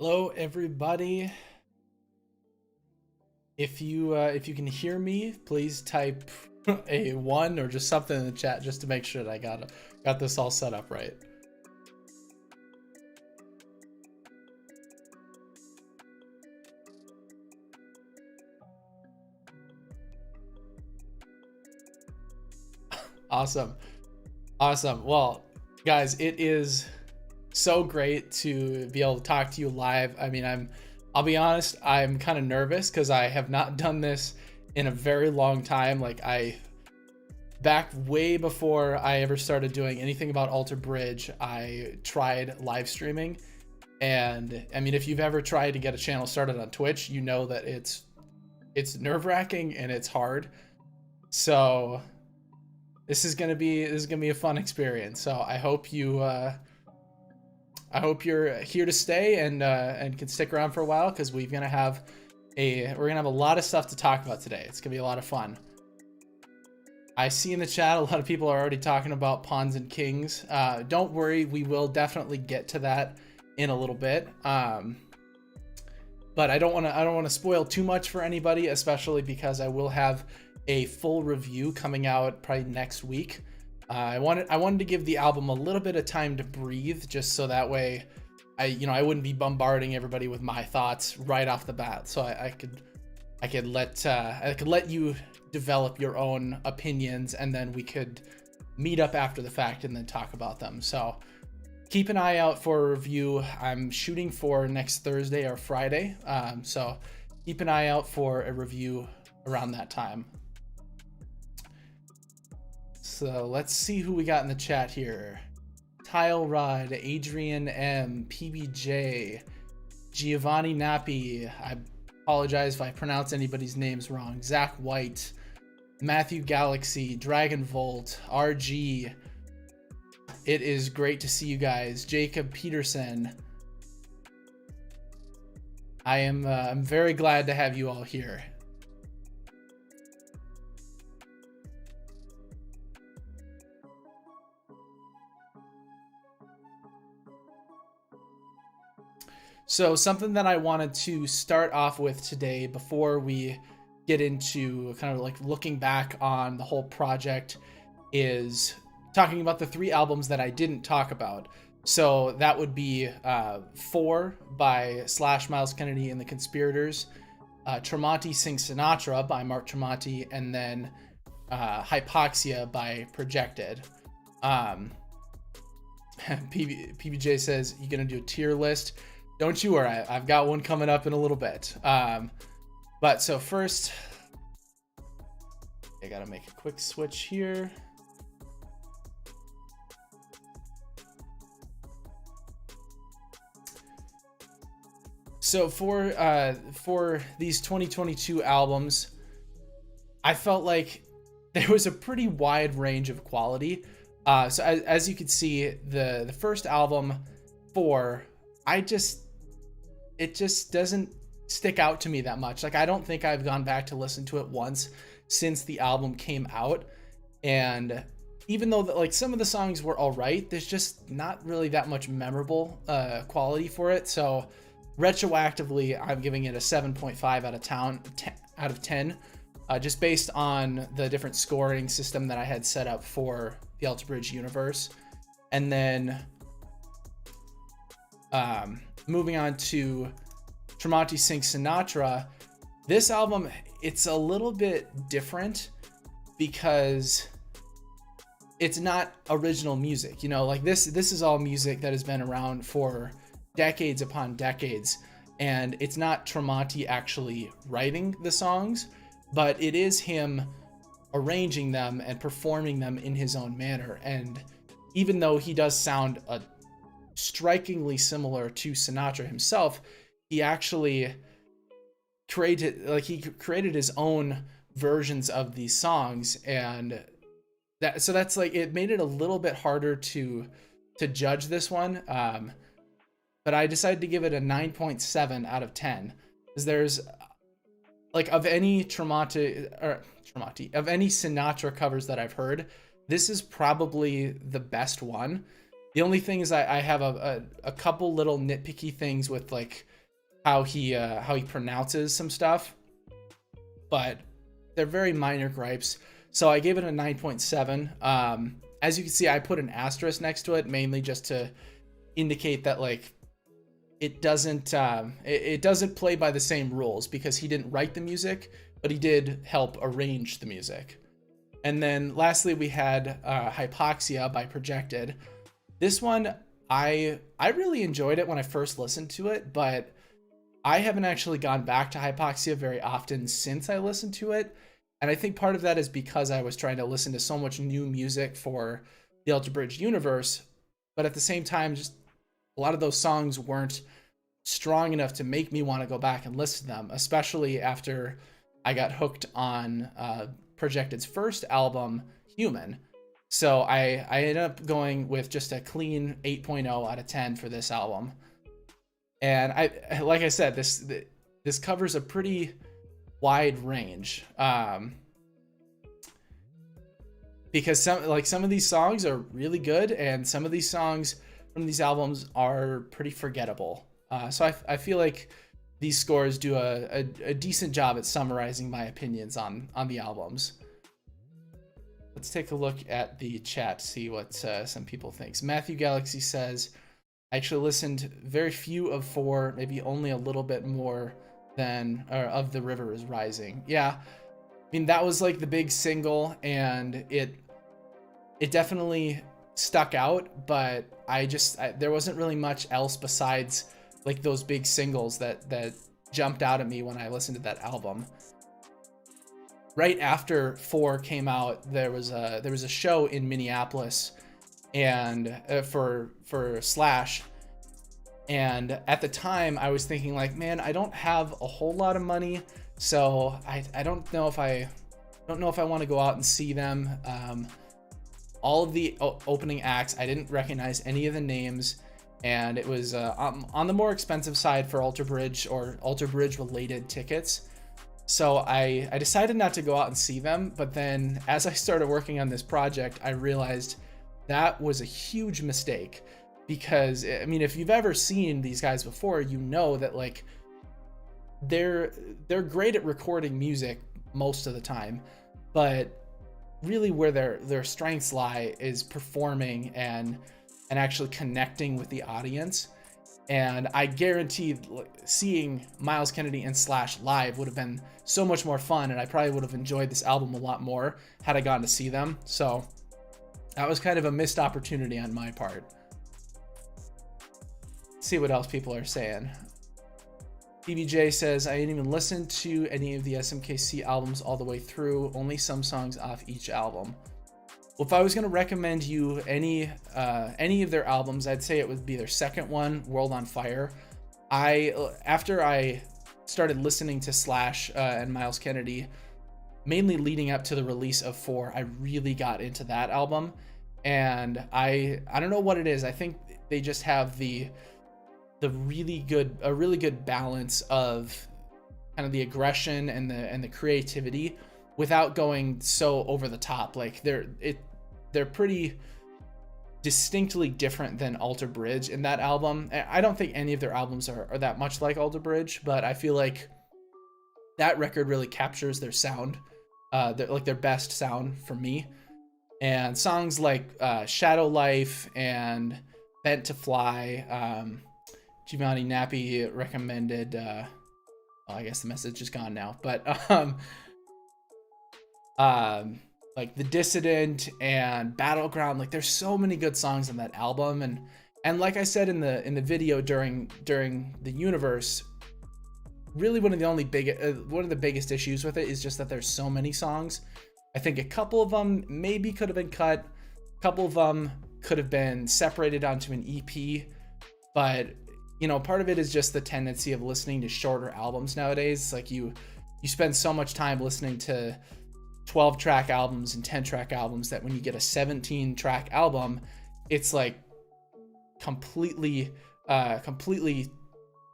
Hello, everybody. If you can hear me, please type a one or just something in the chat just to make sure that I got this all set up right. Awesome. Awesome. Well, guys, it is so great to be able to talk to you live. I mean, I'll be honest, I'm kind of nervous because I have not done this in a very long time. Back way before I ever started doing anything about Alter Bridge, I tried live streaming. And I mean, if you've ever tried to get a channel started on Twitch, you know that it's nerve-wracking and it's hard. So this is gonna be a fun experience. So I hope you're here to stay and can stick around for a while because we're gonna have a lot of stuff to talk about today. It's gonna be a lot of fun. I see in the chat a lot of people are already talking about pawns and kings. Don't worry, we will definitely get to that in a little bit. But I don't want to spoil too much for anybody, especially because I will have a full review coming out probably next week. I wanted to give the album a little bit of time to breathe, just so that way I wouldn't be bombarding everybody with my thoughts right off the bat. So I could let you develop your own opinions, and then we could meet up after the fact and then talk about them. So keep an eye out for a review. I'm shooting for next Thursday or Friday. So keep an eye out for a review around that time. So let's see who we got in the chat here. Tile Rod, Adrian M, PBJ, Giovanni Nappi. I apologize if I pronounce anybody's names wrong. Zach White, Matthew Galaxy, Dragon Volt, RG. It is great to see you guys. Jacob Peterson. I'm very glad to have you all here. So something that I wanted to start off with today before we get into kind of like looking back on the whole project is talking about the 3 albums that I didn't talk about. So that would be 4 by Slash, Miles Kennedy and the Conspirators, Tremonti Sings Sinatra by Mark Tremonti, and then Hypoxia by Projected. PBJ says, you gonna do a tier list? Don't you worry, I've got one coming up in a little bit. But so first, I gotta make a quick switch here. So for these 2022 albums, I felt like there was a pretty wide range of quality. So as you can see, the first album, 4, it just doesn't stick out to me that much. Like, I don't think I've gone back to listen to it once since the album came out. And even though like some of the songs were all right, there's just not really that much memorable quality for it. So retroactively, I'm giving it a 7.5 out of 10, just based on the different scoring system that I had set up for the Alter Bridge universe. And then moving on to Tremonti Sings Sinatra, this album, it's a little bit different because it's not original music. Like this is all music that has been around for decades upon decades, and it's not Tremonti actually writing the songs, but it is him arranging them and performing them in his own manner. And even though he does sound strikingly similar to Sinatra himself, he actually created his own versions of these songs, and that's like, it made it a little bit harder to judge this one. But I decided to give it a 9.7 out of 10, because there's like, of any Sinatra covers that I've heard, this is probably the best one. The only thing is I have a couple little nitpicky things with like how he pronounces some stuff, but they're very minor gripes. So I gave it a 9.7. As you can see, I put an asterisk next to it mainly just to indicate that like it doesn't play by the same rules, because he didn't write the music, but he did help arrange the music. And then lastly, we had Hypoxia by Projected. This one, I really enjoyed it when I first listened to it, but I haven't actually gone back to Hypoxia very often since I listened to it. And I think part of that is because I was trying to listen to so much new music for the Alter Bridge universe, but at the same time, just a lot of those songs weren't strong enough to make me want to go back and listen to them, especially after I got hooked on Projected's first album, Human. So I ended up going with just a clean 8.0 out of 10 for this album. And like I said, this covers a pretty wide range, because some of these songs are really good, and some of these songs from these albums are pretty forgettable. So I feel like these scores do a decent job at summarizing my opinions on the albums. Let's take a look at the chat, see what some people think. Matthew Galaxy says, I actually listened very few of 4, maybe only a little bit more than of The River is Rising. Yeah, I mean, that was like the big single, and it definitely stuck out, but there wasn't really much else besides like those big singles that jumped out at me when I listened to that album. Right after 4 came out, there was a show in Minneapolis, and for Slash, and at the time I was thinking like, man, I don't have a whole lot of money, so I don't know if I want to go out and see them. All of the opening acts, I didn't recognize any of the names, and it was on the more expensive side for Alter Bridge or Alter Bridge related tickets. So I decided not to go out and see them, but then as I started working on this project, I realized that was a huge mistake, because I mean, if you've ever seen these guys before, you know that like they're great at recording music most of the time, but really where their strengths lie is performing and actually connecting with the audience. And I guaranteed seeing Myles Kennedy and Slash live would have been so much more fun, and I probably would have enjoyed this album a lot more had I gotten to see them. So that was kind of a missed opportunity on my part. Let's see what else people are saying. BBJ says, I didn't even listen to any of the SMKC albums all the way through, only some songs off each album. Well, if I was going to recommend you any of their albums, I'd say it would be their second one, World on Fire. After I started listening to Slash and Myles Kennedy, mainly leading up to the release of 4, I really got into that album. And I don't know what it is. I think they just have a really good balance of kind of the aggression and the creativity without going so over the top. Like they're pretty distinctly different than Alter Bridge in that album. I don't think any of their albums are that much like Alter Bridge, but I feel like that record really captures their sound, their best sound for me. And songs like Shadow Life and Bent to Fly, Giovanni Nappi recommended, well, I guess the message is gone now, but like The Dissident and Battleground, like there's so many good songs on that album. And like I said in the video during the universe, really one of the biggest issues with it is just that there's so many songs. I think a couple of them maybe could have been cut, a couple of them could have been separated onto an EP, but you know, part of it is just the tendency of listening to shorter albums nowadays. Like you spend so much time listening to 12-track albums and 10-track albums that when you get a 17-track album, it's like completely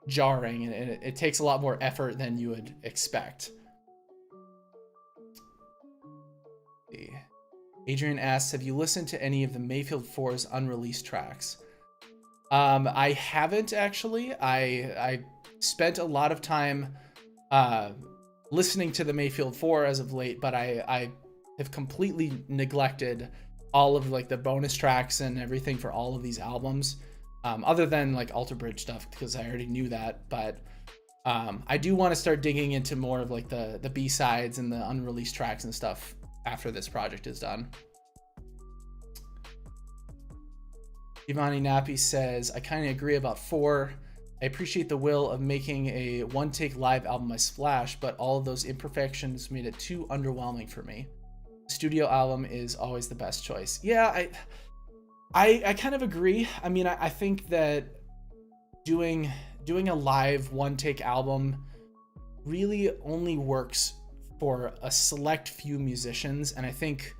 jarring, and it takes a lot more effort than you would expect. Adrian asks, have you listened to any of the Mayfield 4's unreleased tracks? I haven't actually. I spent a lot of time listening to the Mayfield 4 as of late, but I have completely neglected all of like the bonus tracks and everything for all of these albums, other than like Alter Bridge stuff, because I already knew that. But I do want to start digging into more of like the B-sides and the unreleased tracks and stuff after this project is done. Giovanni Nappi says, I kind of agree about 4. I appreciate the will of making a one-take live album by Splash, but all of those imperfections made it too underwhelming for me. The studio album is always the best choice. Yeah, I kind of agree. I mean, I think that doing a live one-take album really only works for a select few musicians, and I think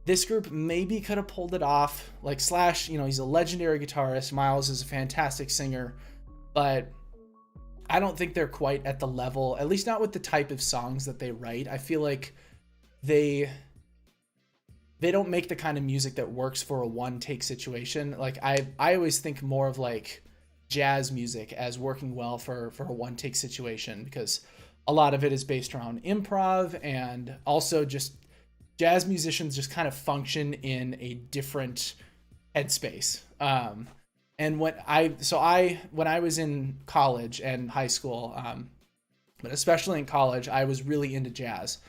this group maybe could have pulled it off. Like Slash, you know, he's a legendary guitarist. Miles is a fantastic singer, but I don't think they're quite at the level, at least not with the type of songs that they write. I feel like they don't make the kind of music that works for a one-take situation. Like I always think more of like jazz music as working well for a one-take situation, because a lot of it is based around improv, and also just jazz musicians just kind of function in a different headspace. And when I was in college and high school, but especially in college, I was really into jazz,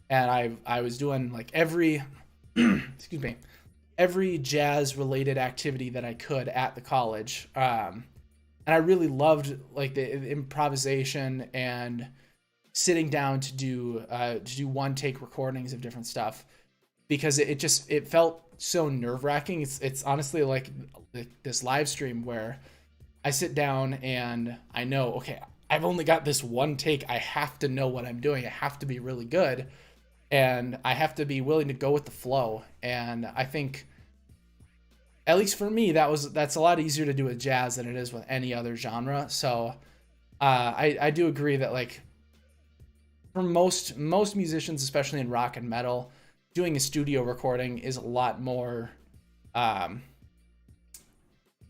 and I was doing like every excuse me, every jazz related activity that I could at the college. And I really loved like the improvisation and sitting down to do one take recordings of different stuff, because it felt so nerve-wracking. It's honestly like this live stream where I sit down and I know, okay, I've only got this one take. I have to know what I'm doing. I have to be really good, and I have to be willing to go with the flow. And I think, at least for me, that's a lot easier to do with jazz than it is with any other genre. So I do agree that like for most musicians, especially in rock and metal, doing a studio recording is a lot more,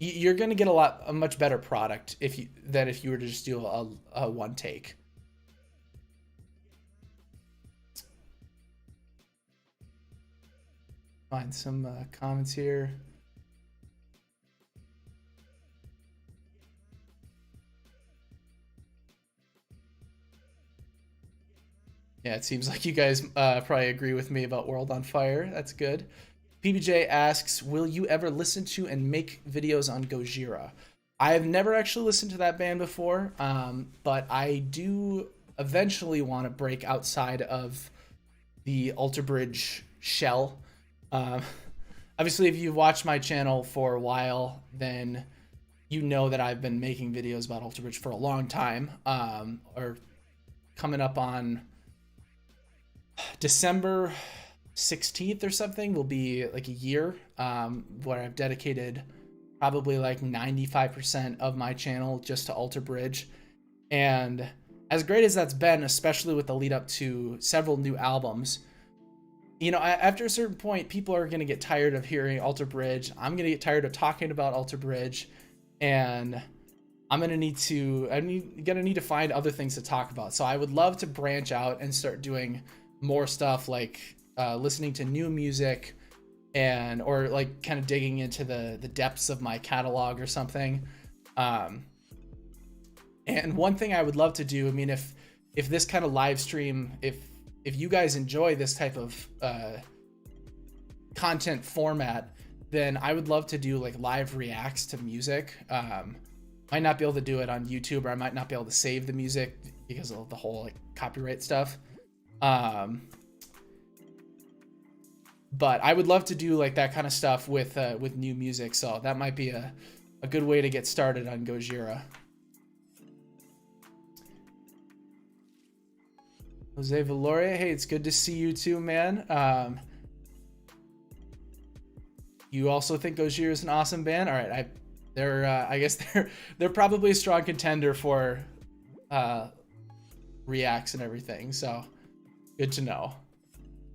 you're going to get a much better product if you were to just do a one take. Find some comments here. Yeah, it seems like you guys probably agree with me about World on Fire. That's good. PBJ asks, will you ever listen to and make videos on Gojira? I have never actually listened to that band before, but I do eventually want to break outside of the Alter Bridge shell. Obviously, if you've watched my channel for a while, then you know that I've been making videos about Alter Bridge for a long time, or coming up on December 16th or something will be like a year, where I've dedicated probably like 95% of my channel just to Alter Bridge. And as great as that's been, especially with the lead up to several new albums, you know, after a certain point, people are going to get tired of hearing Alter Bridge. I'm going to get tired of talking about Alter Bridge, and I'm going to need to find other things to talk about. So I would love to branch out and start doing more stuff like listening to new music, or like kind of digging into the depths of my catalog or something. And one thing I would love to do, I mean, if this kind of live stream, if you guys enjoy this type of content format, then I would love to do like live reacts to music. Might not be able to do it on YouTube, or I might not be able to save the music because of the whole like copyright stuff. But I would love to do like that kind of stuff with new music. So that might be a good way to get started on Gojira. Jose Valoria, hey, it's good to see you too, man. You also think Gojira is an awesome band? All right, I guess they're probably a strong contender for reacts and everything. So good to know.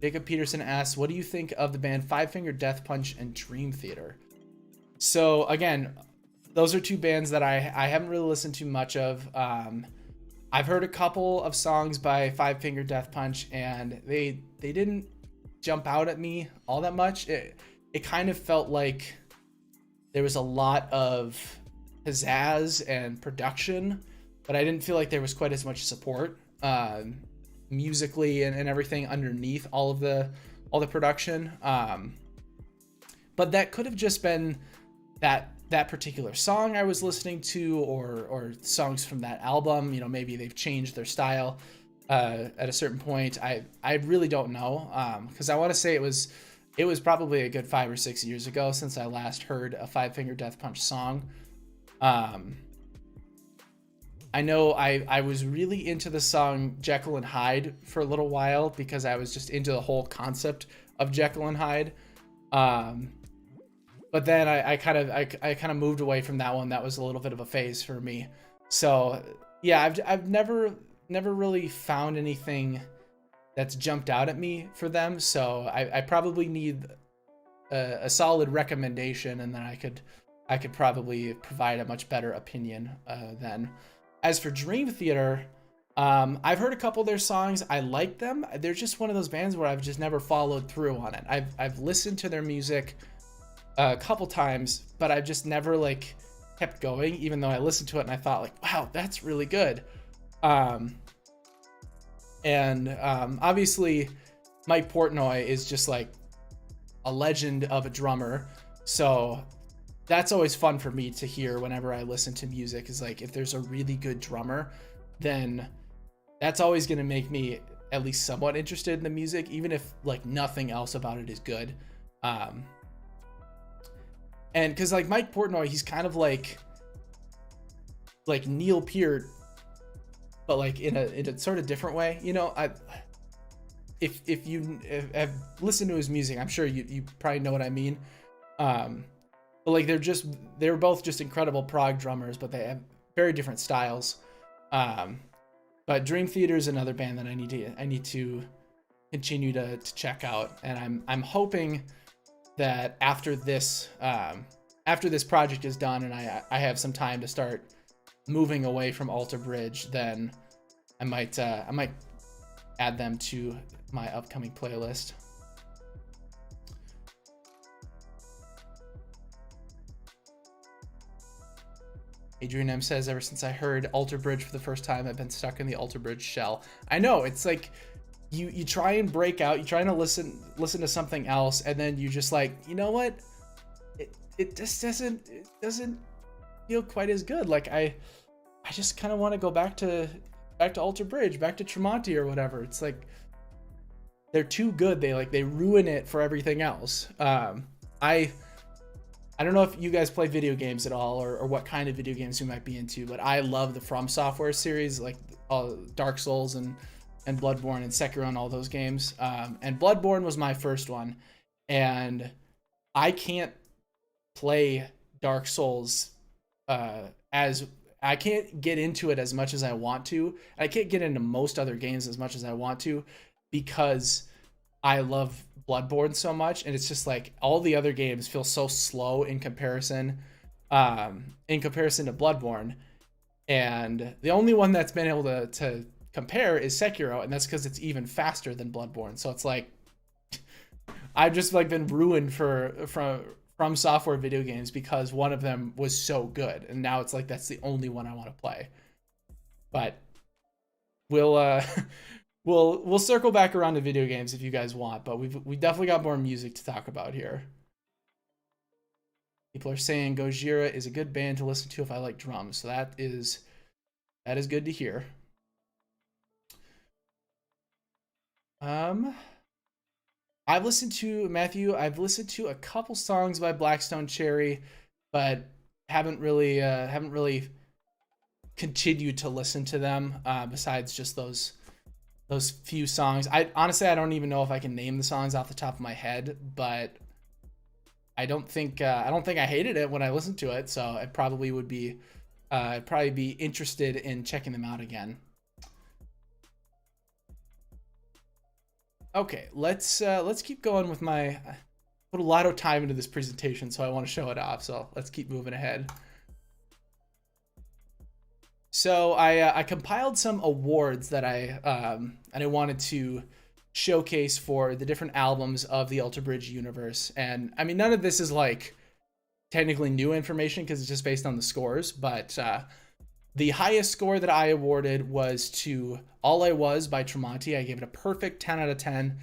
Jacob Peterson asks, what do you think of the band Five Finger Death Punch and Dream Theater? So again, those are two bands that I haven't really listened to much of. I've heard a couple of songs by Five Finger Death Punch, and they didn't jump out at me all that much. It kind of felt like there was a lot of pizzazz and production, but I didn't feel like there was quite as much support musically and everything underneath all the production. But that could have just been that particular song I was listening to, or songs from that album. You know, maybe they've changed their style at a certain point. I really don't know, because I want to say it was probably a good 5 or 6 years ago since I last heard a Five Finger Death Punch song. I know I was really into the song Jekyll and Hyde for a little while because I was just into the whole concept of Jekyll and Hyde. But then I kind of moved away from that one. That was a little bit of a phase for me. So yeah, I've never really found anything that's jumped out at me for them. So I probably need a solid recommendation, and then I could probably provide a much better opinion then. As for Dream Theater, I've heard a couple of their songs. I like them. They're just one of those bands where I've just never followed through on it. I've listened to their music a couple times, but I've just never like kept going, even though I listened to it and I thought like, wow, that's really good. Obviously Mike Portnoy is just like a legend of a drummer. So that's always fun for me to hear whenever I listen to music, is like, if there's a really good drummer, then that's always going to make me at least somewhat interested in the music, even if like nothing else about it is good. And because like Mike Portnoy, he's kind of like Neil Peart, but like in a sort of different way. You know, if you have listened to his music, I'm sure you probably know what I mean. But like they're both just incredible prog drummers, but they have very different styles. But Dream Theater is another band that I need to continue to check out, and I'm hoping that after this project is done and I have some time to start moving away from Alter Bridge, then I might add them to my upcoming playlist. Adrian M says, ever since I heard Alter Bridge for the first time, I've been stuck in the Alter Bridge shell. I know, it's like you try and break out, you're trying to listen to something else, and then you just like, you know what? It just doesn't feel quite as good. Like I just kind of want to go back to Alter Bridge, back to Tremonti or whatever. It's like they're too good. They ruin it for everything else. I don't know if you guys play video games at all, or what kind of video games you might be into, but I love the From Software series, like Dark Souls and Bloodborne and Sekiro and all those games. And Bloodborne was my first one, and I can't play Dark Souls as I can't get into it as much as I want to. I can't get into most other games as much as I want to, because I love Bloodborne so much, and it's just like all the other games feel so slow in comparison to Bloodborne. And the only one that's been able to compare is Sekiro, and that's because it's even faster than Bloodborne. So it's like I've just like been ruined from Software video games because one of them was so good, and now it's like that's the only one I want to play. But we'll circle back around to video games if you guys want, but we definitely got more music to talk about here. People are saying Gojira is a good band to listen to if I like drums, so that is good to hear. I've listened to a couple songs by Blackstone Cherry, but haven't really continued to listen to them besides just those few songs. I honestly don't even know if I can name the songs off the top of my head, but I don't think I hated it when I listened to it, so I probably would be interested in checking them out again. Okay, let's keep going with my. I put a lot of time into this presentation, so I want to show it off. So let's keep moving ahead. So I compiled some awards that I wanted to showcase for the different albums of the Alter Bridge universe. And I mean, none of this is like technically new information because it's just based on the scores, but the highest score that I awarded was to All I Was by Tremonti. I gave it a perfect 10 out of 10.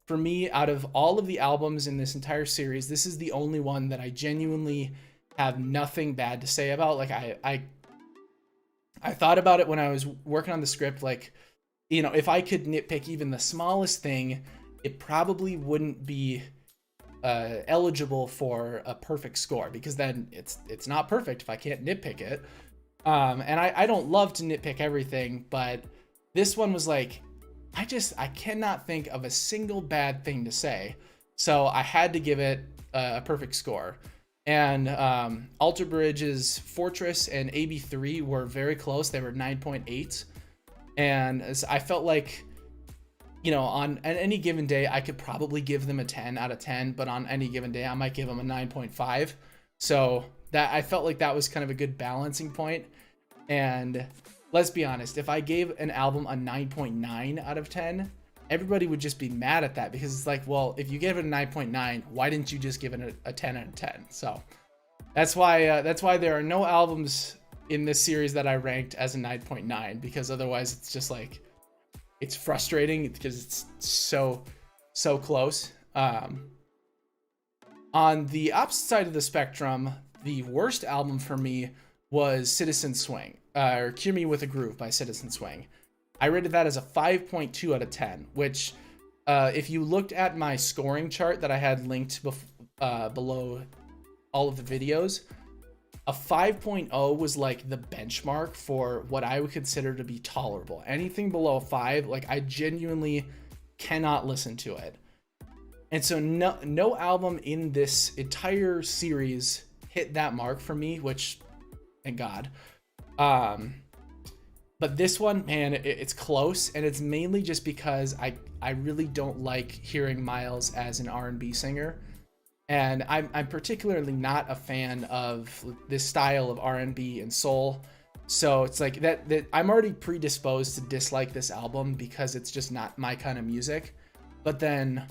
For me, out of all of the albums in this entire series, this is the only one that I genuinely have nothing bad to say about. Like I thought about it when I was working on the script, like, you know, if I could nitpick even the smallest thing, it probably wouldn't be eligible for a perfect score, because then it's not perfect if I can't nitpick it. And I don't love to nitpick everything, but this one was like, I cannot think of a single bad thing to say. So I had to give it a perfect score. And Alter Bridge's Fortress and AB3 were very close. They were 9.8. And I felt like, you know, on any given day, I could probably give them a 10 out of 10, but on any given day, I might give them a 9.5. So that I felt like that was kind of a good balancing point. And let's be honest, if I gave an album a 9.9 out of 10, everybody would just be mad at that, because it's like, well, if you gave it a 9.9, why didn't you just give it a 10 out of 10? So that's why there are no albums in this series that I ranked as a 9.9, because otherwise it's just like, it's frustrating because it's so close. On the opposite side of the spectrum, the worst album for me was Citizen Swing, or Cure Me With a Groove by Citizen Swing. I rated that as a 5.2 out of 10, which if you looked at my scoring chart that I had linked below all of the videos, a 5.0 was like the benchmark for what I would consider to be tolerable. Anything below a 5, like, I genuinely cannot listen to it. And so no album in this entire series hit that mark for me, which, thank God. But this one, man, it's close, and it's mainly just because I really don't like hearing Miles as an R&B singer. And I'm particularly not a fan of this style of R&B and soul. So it's like that I'm already predisposed to dislike this album because it's just not my kind of music. But then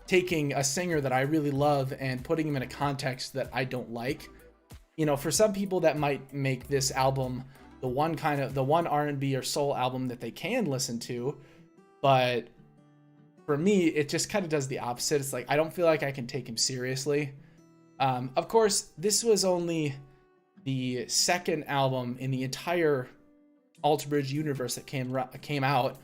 taking a singer that I really love and putting him in a context that I don't like, you know, for some people that might make this album the one R&B or soul album that they can listen to. But for me, it just kind of does the opposite. It's like, I don't feel like I can take him seriously. Of course, this was only the second album in the entire Alter Bridge universe that came out.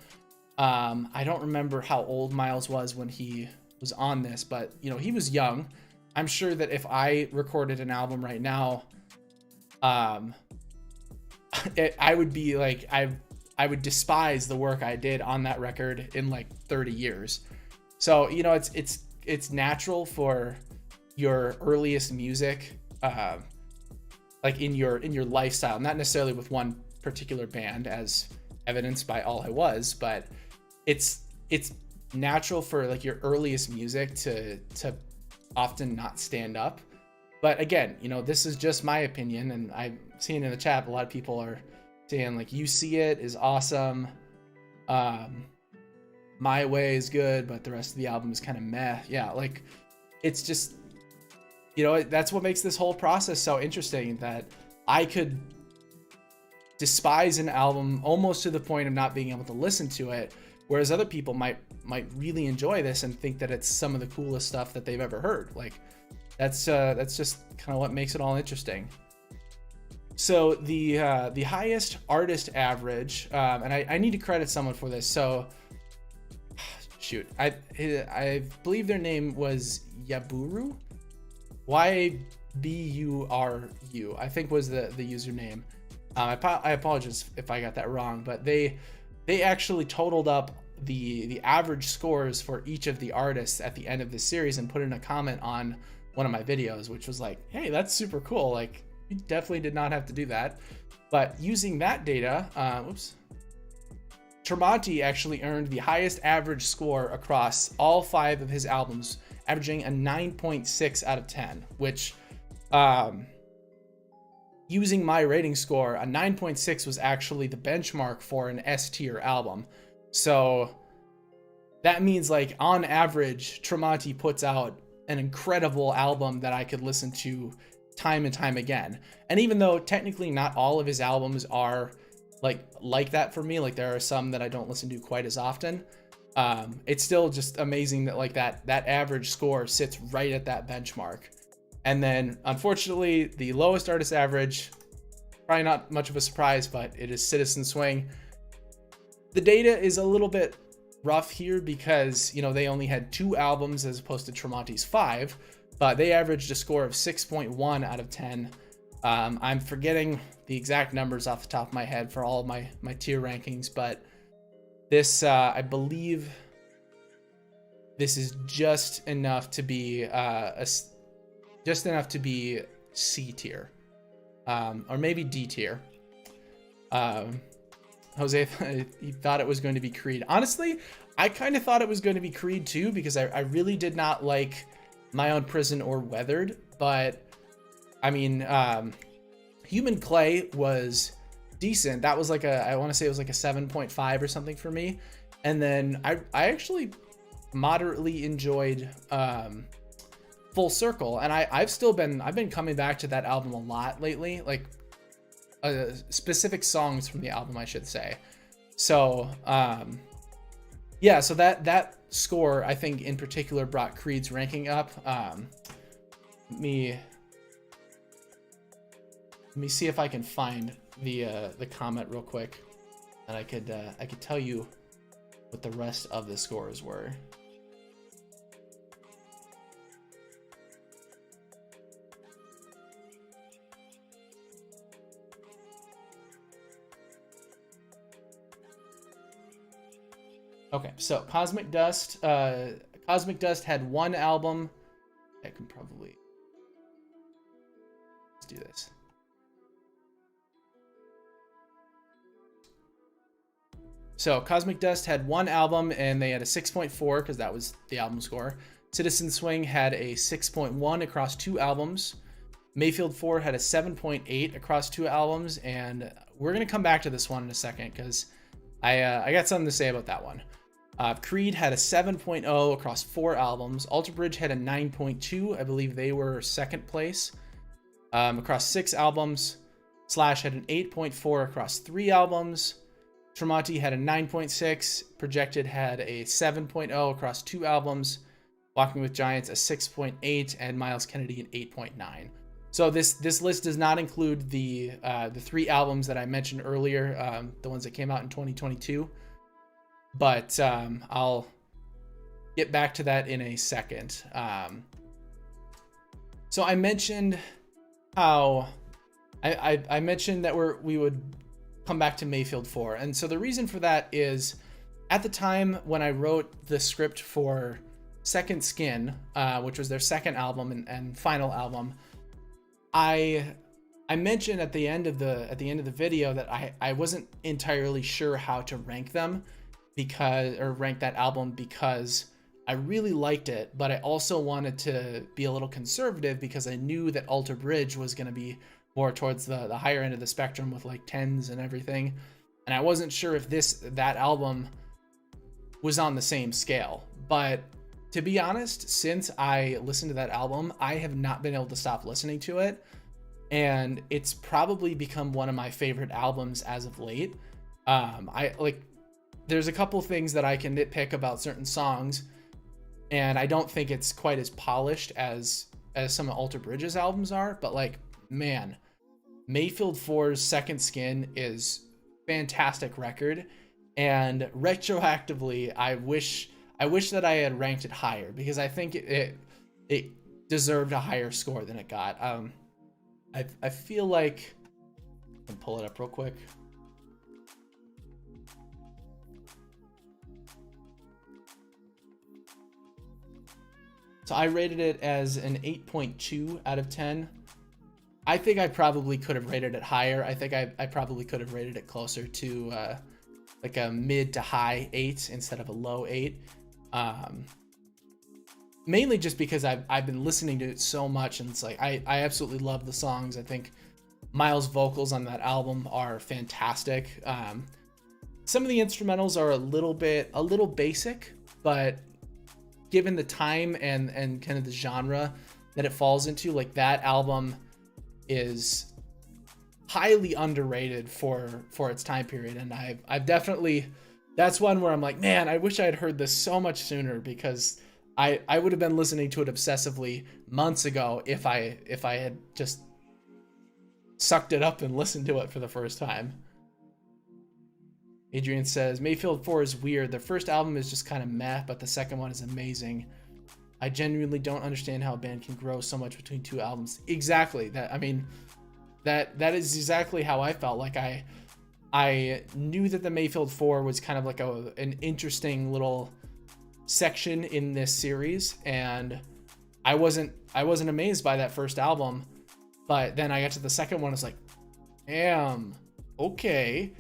I don't remember how old Miles was when he was on this, but, you know, he was young. I'm sure that if I recorded an album right now, I would be like, I would despise the work I did on that record in like 30 years. So, you know, it's natural for your earliest music, like in your lifestyle, not necessarily with one particular band as evidenced by All I Was, but it's natural for like your earliest music to often not stand up. But again, you know, this is just my opinion, and I've seen in the chat a lot of people are saying like, You See It is awesome, My Way is good, but the rest of the album is kind of meh. Yeah, like, it's just, you know, that's what makes this whole process so interesting, that I could despise an album almost to the point of not being able to listen to it, whereas other people might really enjoy this and think that it's some of the coolest stuff that they've ever heard. Like, that's just kind of what makes it all interesting. So the highest artist average, and I need to credit someone for this. So, shoot, I believe their name was Yaburu, YBURU, I think was the username. I apologize if I got that wrong, but they actually totaled up the average scores for each of the artists at the end of this series and put in a comment on one of my videos, which was like, hey, that's super cool. Like, you definitely did not have to do that. But using that data, Tremonti actually earned the highest average score across all 5 of his albums, averaging a 9.6 out of 10, which, using my rating score, a 9.6 was actually the benchmark for an S tier album. So that means, like, on average, Tremonti puts out an incredible album that I could listen to time and time again. And even though technically not all of his albums are like that for me, like there are some that I don't listen to quite as often, it's still just amazing that like that average score sits right at that benchmark. And then unfortunately the lowest artist average, probably not much of a surprise, but it is Citizen Swing. The data is a little bit rough here because, you know, they only had 2 albums as opposed to Tremonti's 5, but they averaged a score of 6.1 out of 10. I'm forgetting the exact numbers off the top of my head for all of my tier rankings, but this, I believe this is just enough to be C tier, or maybe D tier. Jose, he thought it was going to be Creed. Honestly, I kind of thought it was going to be Creed too, because I really did not like My Own Prison or Weathered, but I mean, Human Clay was decent. That was like I want to say it was like a 7.5 or something for me. And then I actually moderately enjoyed Full Circle, and I've been coming back to that album a lot lately, like specific songs from the album, I should say. So yeah, so that score I think in particular brought Creed's ranking up. Let me see if I can find the comment real quick, and I could tell you what the rest of the scores were. Okay, so Cosmic Dust had 1 album. I can probably, let's do this. So Cosmic Dust had 1 album and they had a 6.4 because that was the album score. Citizen Swing had a 6.1 across 2 albums. Mayfield 4 had a 7.8 across 2 albums, and we're gonna come back to this one in a second because I got something to say about that one. Creed had a 7.0 across 4 albums. Alter Bridge had a 9.2. I believe they were second place across 6 albums. Slash had an 8.4 across 3 albums. Tremonti had a 9.6. Projected had a 7.0 across 2 albums. Walking with Giants a 6.8, and Miles Kennedy an 8.9. So this list does not include the 3 albums that I mentioned earlier, the ones that came out in 2022. But I'll get back to that in a second. So I mentioned how I mentioned that we would come back to Mayfield 4, and so the reason for that is at the time when I wrote the script for Second Skin, which was their second album and final album, I mentioned at the end of the video that I wasn't entirely sure how to rank them rank that album because I really liked it, but I also wanted to be a little conservative because I knew that Alter Bridge was going to be more towards the higher end of the spectrum with like 10s and everything, and I wasn't sure if that album was on the same scale. But to be honest, since I listened to that album, I have not been able to stop listening to it, and it's probably become one of my favorite albums as of late. There's a couple things that I can nitpick about certain songs, and I don't think it's quite as polished as some of Alter Bridge's albums are, but like, man, Mayfield 4's Second Skin is fantastic record, and retroactively I wish that I had ranked it higher because I think it deserved a higher score than it got. I feel like I can pull it up real quick. So I rated it as an 8.2 out of 10. I think I probably could have rated it higher. I think I probably could have rated it closer to like a mid to high 8 instead of a low 8. Mainly just because I've been listening to it so much, and it's like I absolutely love the songs. I think Miles' vocals on that album are fantastic. Some of the instrumentals are a little basic, but given the time and kind of the genre that it falls into, like that album is highly underrated for its time period. And I've definitely, that's one where I'm like, man, I wish I had heard this so much sooner, because I would have been listening to it obsessively months ago if I had just sucked it up and listened to it for the first time. Adrian says, Mayfield 4 is weird. The first album is just kind of meh, but the second one is amazing. I genuinely don't understand how a band can grow so much between 2 albums. Exactly. That is exactly how I felt. Like I knew that the Mayfield 4 was kind of like an interesting little section in this series, and I wasn't amazed by that first album, but then I got to the second one. It's like, damn, okay,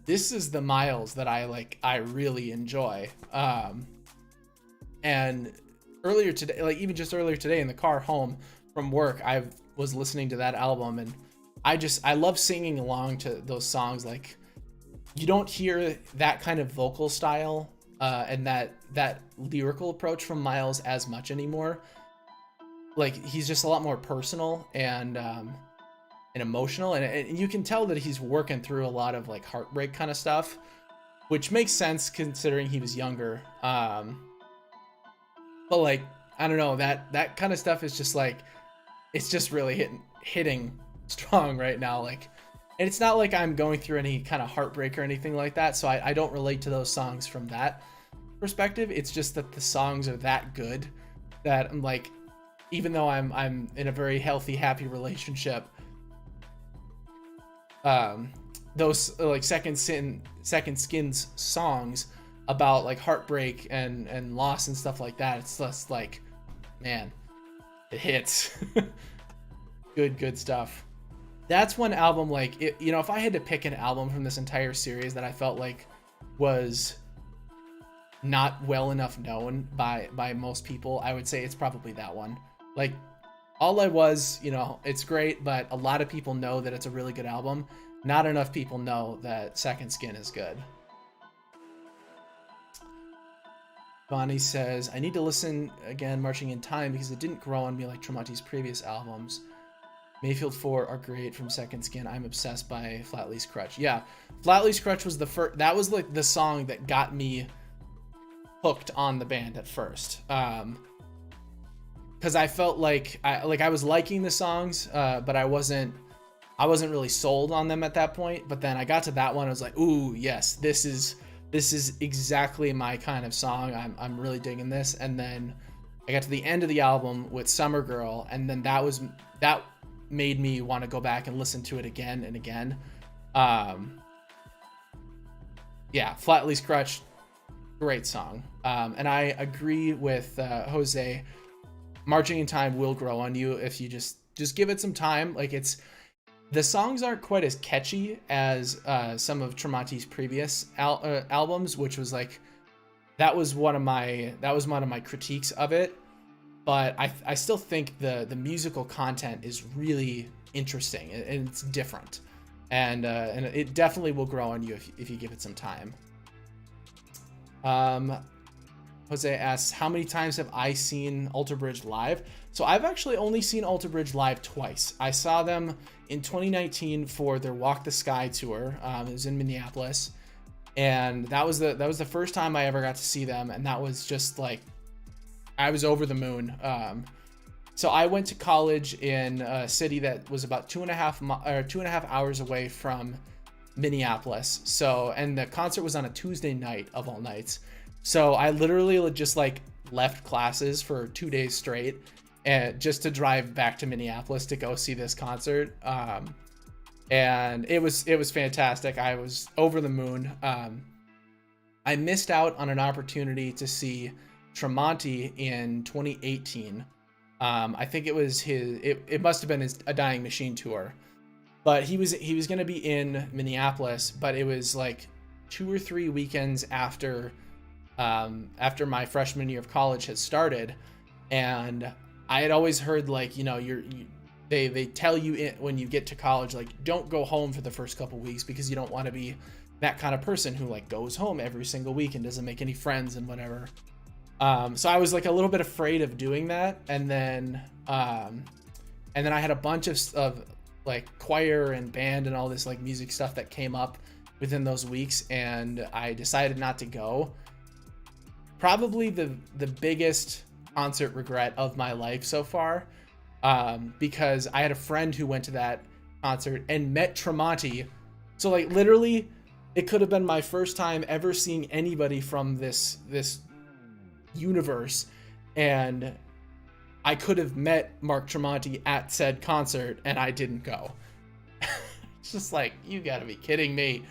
this is the Miles that I really enjoy. And earlier today, like even just earlier today in the car home from work, I was listening to that album, and I love singing along to those songs. Like, you don't hear that kind of vocal style and that lyrical approach from Miles as much anymore. Like, he's just a lot more personal and emotional, and you can tell that he's working through a lot of like heartbreak kind of stuff, which makes sense considering he was younger. But like, I don't know, that kind of stuff is just like, it's just really hitting strong right now. Like, and it's not like I'm going through any kind of heartbreak or anything like that, so I don't relate to those songs from that perspective. It's just that the songs are that good that I'm like, even though I'm in a very healthy, happy relationship, those like Second Skin's songs about like heartbreak and loss and stuff like that, it's just like, man, it hits. good stuff. That's one album, like, if I had to pick an album from this entire series that I felt like was not well enough known by most people, I would say it's probably that one. Like, All I Was, it's great, but a lot of people know that it's a really good album. Not enough people know that Second Skin is good. Bonnie says, I need to listen again, Marching in Time, because it didn't grow on me like Tremonti's previous albums. Mayfield 4 are great from Second Skin. I'm obsessed by Flat-Leaf's Crutch. Yeah, Flat-Leaf's Crutch was that was like the song that got me hooked on the band at first. Because I felt like I was liking the songs, but I wasn't really sold on them at that point. But then I got to that one, I was like, ooh, yes, this is exactly my kind of song. I'm really digging this. And then I got to the end of the album with Summer Girl, and then that made me want to go back and listen to it again and again. Yeah, Flat-Leaf's Crutch, great song. And I agree with Jose. Marching in Time will grow on you if you just give it some time. Like, the songs aren't quite as catchy as some of Tremonti's previous albums, which was like, that was one of my critiques of it. But I still think the musical content is really interesting and it's different, and it definitely will grow on you if you give it some time. Jose asks, how many times have I seen Alter Bridge live? So I've actually only seen Alter Bridge live twice. I saw them in 2019 for their Walk the Sky tour. It was in Minneapolis, and that was the first time I ever got to see them, and that was just like, I was over the moon. So I went to college in a city that was about 2.5 hours away from Minneapolis. So, and the concert was on a Tuesday night of all nights. So I literally just like left classes for 2 days straight and just to drive back to Minneapolis to go see this concert. And it was fantastic. I was over the moon. I missed out on an opportunity to see Tremonti in 2018. I think it was it must have been a Dying Machine tour, but he was going to be in Minneapolis, but it was like 2 or 3 weekends after my freshman year of college had started. And I had always heard, like, you know, they tell you when you get to college, like, don't go home for the first couple weeks because you don't want to be that kind of person who like goes home every single week and doesn't make any friends and whatever. So I was like a little bit afraid of doing that. And then I had a bunch of like choir and band and all this like music stuff that came up within those weeks, and I decided not to go. Probably the biggest concert regret of my life so far, because I had a friend who went to that concert and met Tremonti. So like literally it could have been my first time ever seeing anybody from this universe, and I could have met Mark Tremonti at said concert and I didn't go. It's just like, you gotta be kidding me.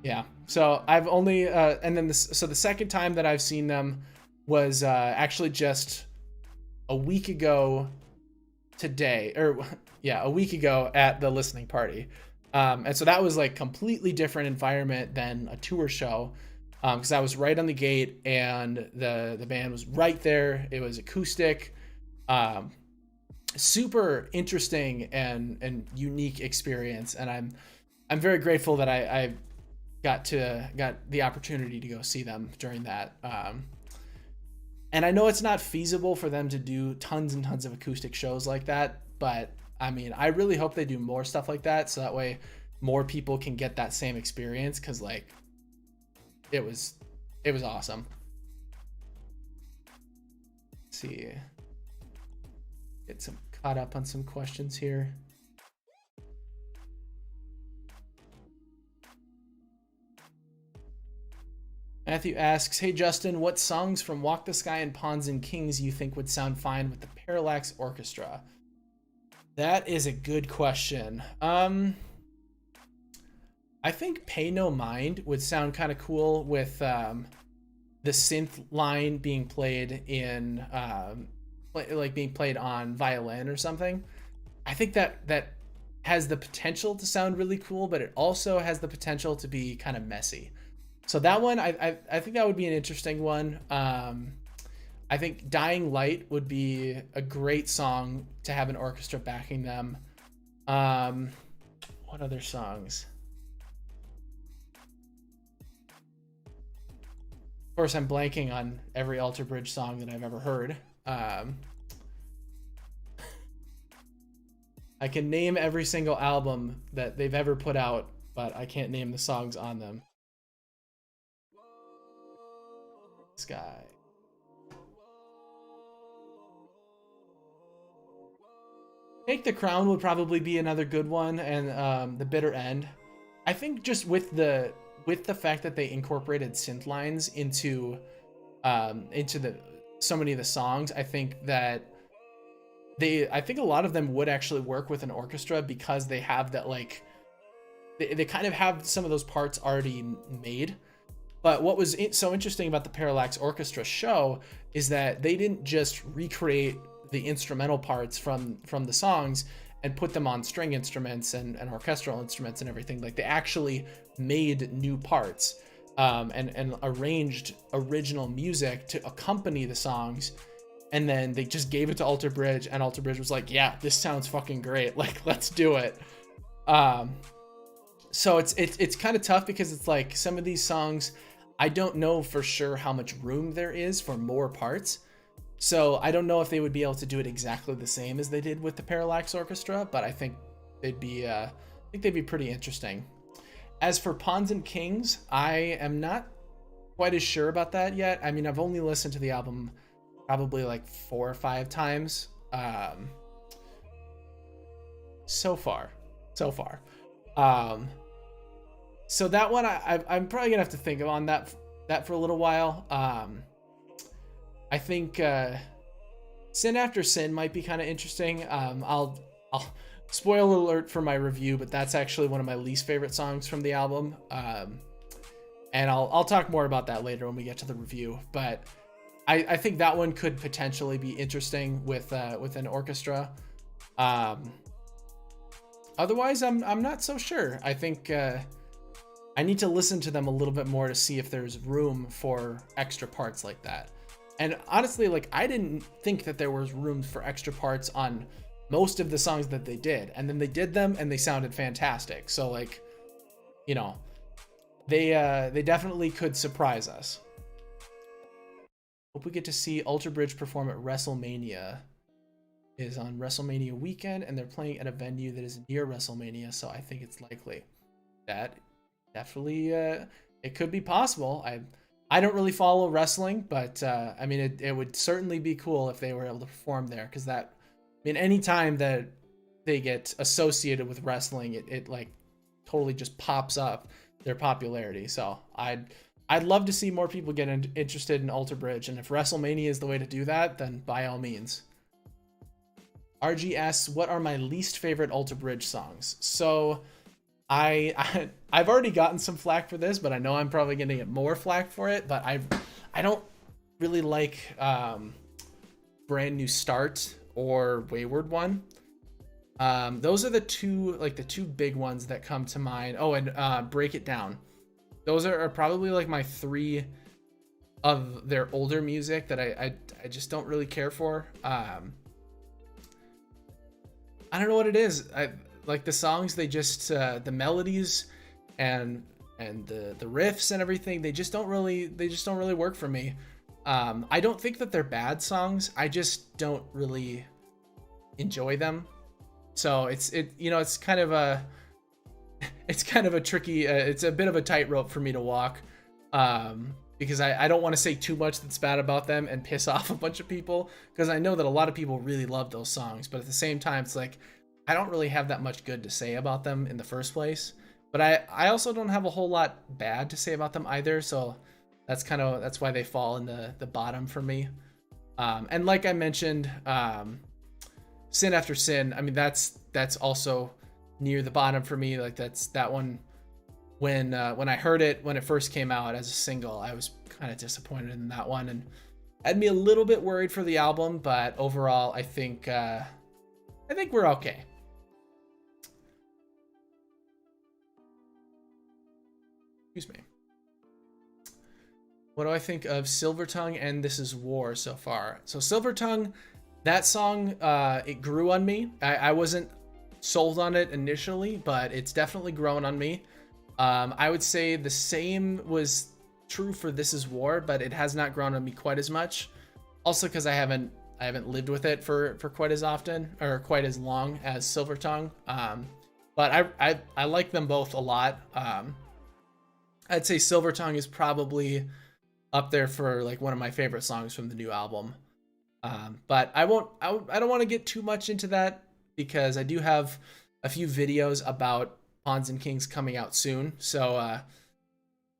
Yeah, so I've only and then so the second time that I've seen them was actually just a week ago today, or yeah, a week ago at the listening party. And so that was like completely different environment than a tour show, because I was right on the gate and the band was right there. It was acoustic, super interesting and unique experience, and I'm very grateful that I got the opportunity to go see them during that. And I know it's not feasible for them to do tons and tons of acoustic shows like that, but I mean, I really hope they do more stuff like that, so that way more people can get that same experience, because like it was awesome. Let's see, get some caught up on some questions here. Matthew asks, hey Justin, what songs from Walk the Sky and Pawns and Kings you think would sound fine with the Parallax Orchestra? That is a good question. I think Pay No Mind would sound kind of cool with the synth line being played in like being played on violin or something. I think that has the potential to sound really cool, but it also has the potential to be kind of messy. So that one, I think that would be an interesting one. I think Dying Light would be a great song to have an orchestra backing them. What other songs? Of course, I'm blanking on every Alter Bridge song that I've ever heard. I can name every single album that they've ever put out, but I can't name the songs on them. Sky. Take the Crown would probably be another good one, and The Bitter End. I think just with the fact that they incorporated synth lines into so many of the songs, I think a lot of them would actually work with an orchestra, because they have that, like, they kind of have some of those parts already made. But what was so interesting about the Parallax Orchestra show is that they didn't just recreate the instrumental parts from the songs and put them on string instruments and orchestral instruments and everything. Like, they actually made new parts and arranged original music to accompany the songs. And then they just gave it to Alter Bridge, and Alter Bridge was like, yeah, this sounds fucking great. Like, let's do it. So it's kind of tough, because it's like some of these songs, I don't know for sure how much room there is for more parts. So I don't know if they would be able to do it exactly the same as they did with the Parallax Orchestra, but I think they'd be pretty interesting. As for Pawns and Kings, I am not quite as sure about that yet. I mean, I've only listened to the album probably like 4 or 5 times so far. So that one, I'm probably gonna have to think on that for a little while. I think Sin After Sin might be kind of interesting. I'll spoil alert for my review, but that's actually one of my least favorite songs from the album. And I'll talk more about that later when we get to the review. But I think that one could potentially be interesting with an orchestra. Otherwise, I'm not so sure. I think I need to listen to them a little bit more to see if there's room for extra parts like that. And honestly, like, I didn't think that there was room for extra parts on most of the songs that they did, and then they did them and they sounded fantastic. So like, you know, they definitely could surprise us. Hope we get to see Alter Bridge perform at WrestleMania. It is on WrestleMania weekend, and they're playing at a venue that is near WrestleMania, so I think it's likely. That definitely, it could be possible. I don't really follow wrestling, but I mean, it would certainly be cool if they were able to perform there, because that, I mean, anytime that they get associated with wrestling, it like totally just pops up their popularity. So I'd love to see more people get interested in Alter Bridge, and if WrestleMania is the way to do that, then by all means. RGS, what are my least favorite Alter Bridge songs? So I've already gotten some flack for this, but I know I'm probably gonna get more flack for it. But I don't really like Brand New Start or Wayward One. Those are the two big ones that come to mind. Oh, and Break It Down. Those are probably like my three of their older music that I just don't really care for. I don't know what it is. I like the songs. They just the melodies and the riffs and everything. They just don't really work for me. I don't think that they're bad songs. I just don't really enjoy them. So it's kind of a tricky. It's a bit of a tightrope for me to walk. Because I don't want to say too much that's bad about them and piss off a bunch of people, because I know that a lot of people really love those songs, but at the same time, it's like, I don't really have that much good to say about them in the first place, but I also don't have a whole lot bad to say about them either, so that's why they fall in the bottom for me. And like I mentioned, Sin After Sin, I mean, that's also near the bottom for me. Like that one. When I heard it when it first came out as a single, I was kind of disappointed in that one and had me a little bit worried for the album, but overall I think we're okay. Excuse me. What do I think of Silvertongue and This Is War so far? So Silvertongue, that song, it grew on me. I wasn't sold on it initially, but it's definitely grown on me. I would say the same was true for This Is War, but it has not grown on me quite as much. Also, because I haven't lived with it for quite as often or quite as long as Silvertongue. But I like them both a lot. I'd say Silvertongue is probably up there for like one of my favorite songs from the new album. But I don't want to get too much into that, because I do have a few videos about Pawns and Kings coming out soon, so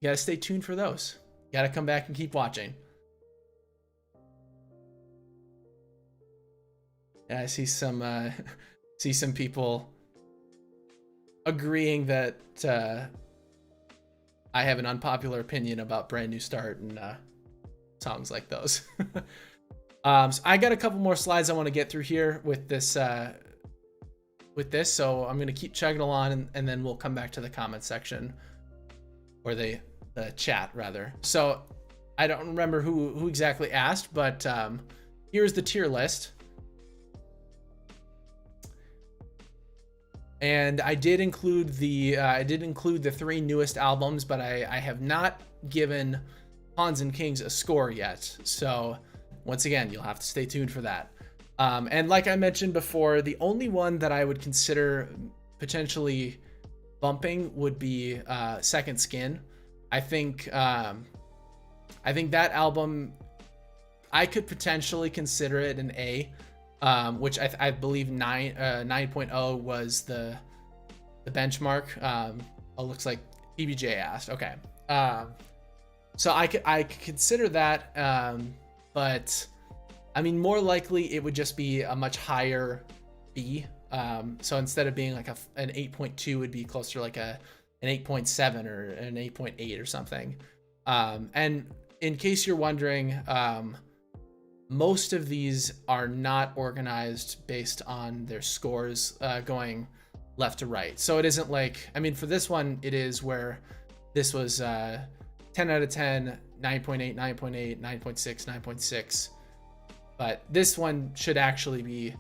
you gotta stay tuned for those. You gotta come back and keep watching. Yeah, I see some people agreeing that I have an unpopular opinion about Brand New Start and songs like those. So I got a couple more slides I want to get through here with this. So I'm going to keep chugging along, and then we'll come back to the comment section, or the chat rather. So I don't remember who exactly asked, but here's the tier list. And I did include the three newest albums, but I have not given Pawns and Kings a score yet. So once again, you'll have to stay tuned for that. And like I mentioned before, the only one that I would consider potentially bumping would be Second Skin. I think that album, I could potentially consider it an A, which I believe 9.0 was the benchmark. Oh, looks like BBJ asked. Okay. So I could consider that, but I mean, more likely it would just be a much higher B. So instead of being like an 8.2, it would be closer to like an 8.7 or an 8.8 or something. And in case you're wondering, most of these are not organized based on their scores going left to right. So it isn't like, I mean, for this one, it is where this was 10 out of 10, 9.8, 9.8, 9.6, 9.6. But this one should actually be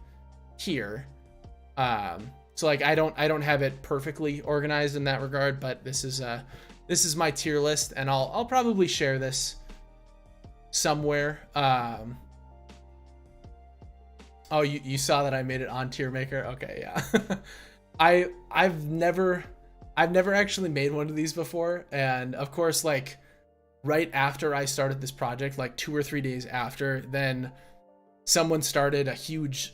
here. So like I don't have it perfectly organized in that regard, but this is my tier list, and I'll probably share this somewhere. Oh, you saw that I made it on Tier Maker? Okay, yeah. I've never actually made one of these before, and of course, like right after I started this project, like 2 or 3 days after, then someone started a huge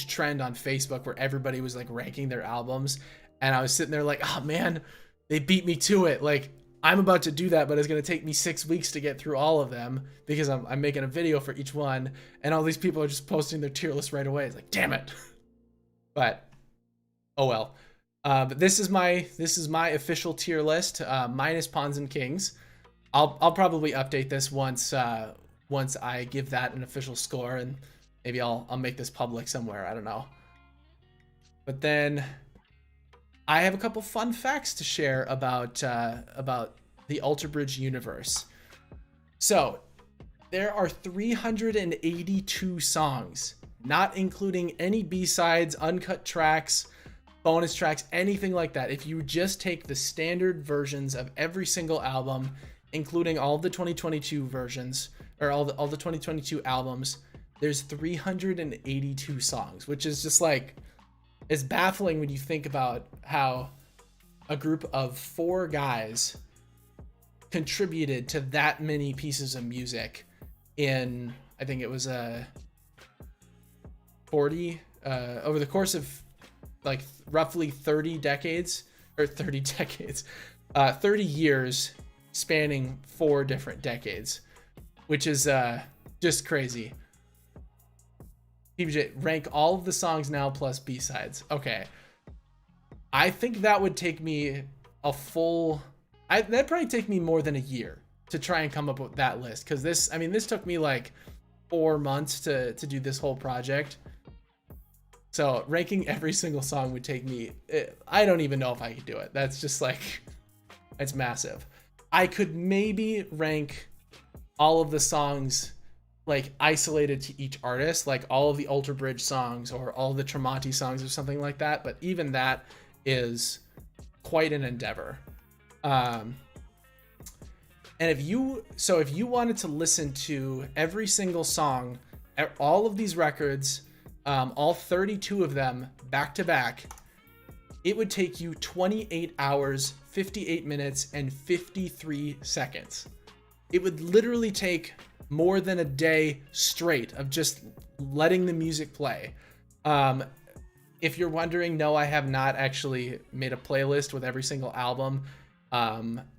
trend on Facebook where everybody was like ranking their albums, and I was sitting there like, oh man, they beat me to it. Like I'm about to do that, but it's gonna take me 6 weeks to get through all of them because I'm making a video for each one, and all these people are just posting their tier list right away. It's like, damn it. But oh well. But this is my official tier list, minus Pawns and Kings. I'll probably update this once I give that an official score, and maybe I'll make this public somewhere. I don't know. But then I have a couple fun facts to share about the Alter Bridge universe. So there are 382 songs, not including any B-sides, uncut tracks, bonus tracks, anything like that. If you just take the standard versions of every single album, including all the 2022 versions, or all the 2022 albums, there's 382 songs, which is just like, it's baffling when you think about how a group of 4 guys contributed to that many pieces of music in, I think it was 40 over the course of like roughly 30 years spanning 4 different decades, which is just crazy. PBJ, rank all of the songs now plus B-sides. Okay. I think that would take me that'd probably take me more than a year to try and come up with that list, because this took me like 4 months to do this whole project. So ranking every single song would take me, I don't even know if I could do it. That's just like, it's massive. I could maybe rank all of the songs like isolated to each artist, like all of the Alter Bridge songs or all the Tremonti songs or something like that. But even that is quite an endeavor. And if you wanted to listen to every single song, all of these records, all 32 of them back to back, it would take you 28 hours, 58 minutes, and 53 seconds. It would literally take more than a day straight of just letting the music play. If you're wondering, no, I have not actually made a playlist with every single album.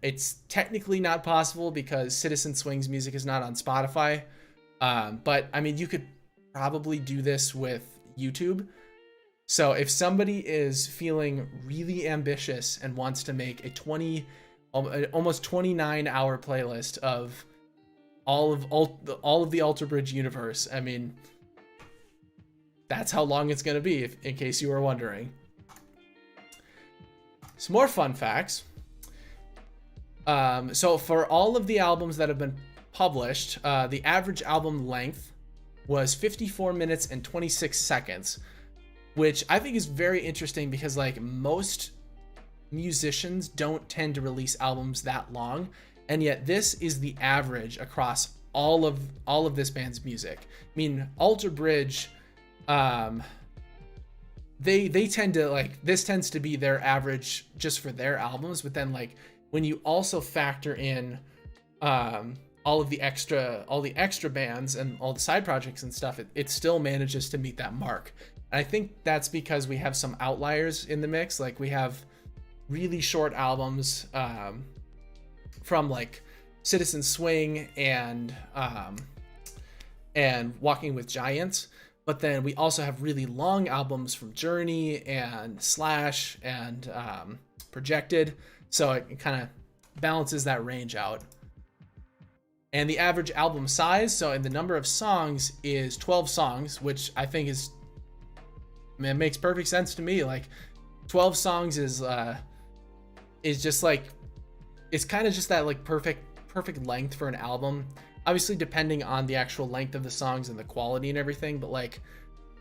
It's technically not possible because Citizen Swing's music is not on Spotify. But I mean, you could probably do this with YouTube. So if somebody is feeling really ambitious and wants to make a almost 29-hour playlist of all of the Alter Bridge universe, I mean, that's how long it's going to be, in case you were wondering. Some more fun facts. So for all of the albums that have been published, the average album length was 54 minutes and 26 seconds, which I think is very interesting because like most musicians don't tend to release albums that long, and yet this is the average across all of this band's music. I mean, Alter Bridge, they tend to like, this tends to be their average just for their albums, but then like when you also factor in all the extra bands and all the side projects and stuff, it still manages to meet that mark. And I think that's because we have some outliers in the mix. Like we have really short albums from like Citizen Swing and Walking with Giants, but then we also have really long albums from Journey and Slash and Projected, so it kind of balances that range out. And the average album size, so in the number of songs, is 12 songs, which I think is, it makes perfect sense to me. Like 12 songs is just like, it's kind of just that like perfect length for an album. Obviously depending on the actual length of the songs and the quality and everything, but like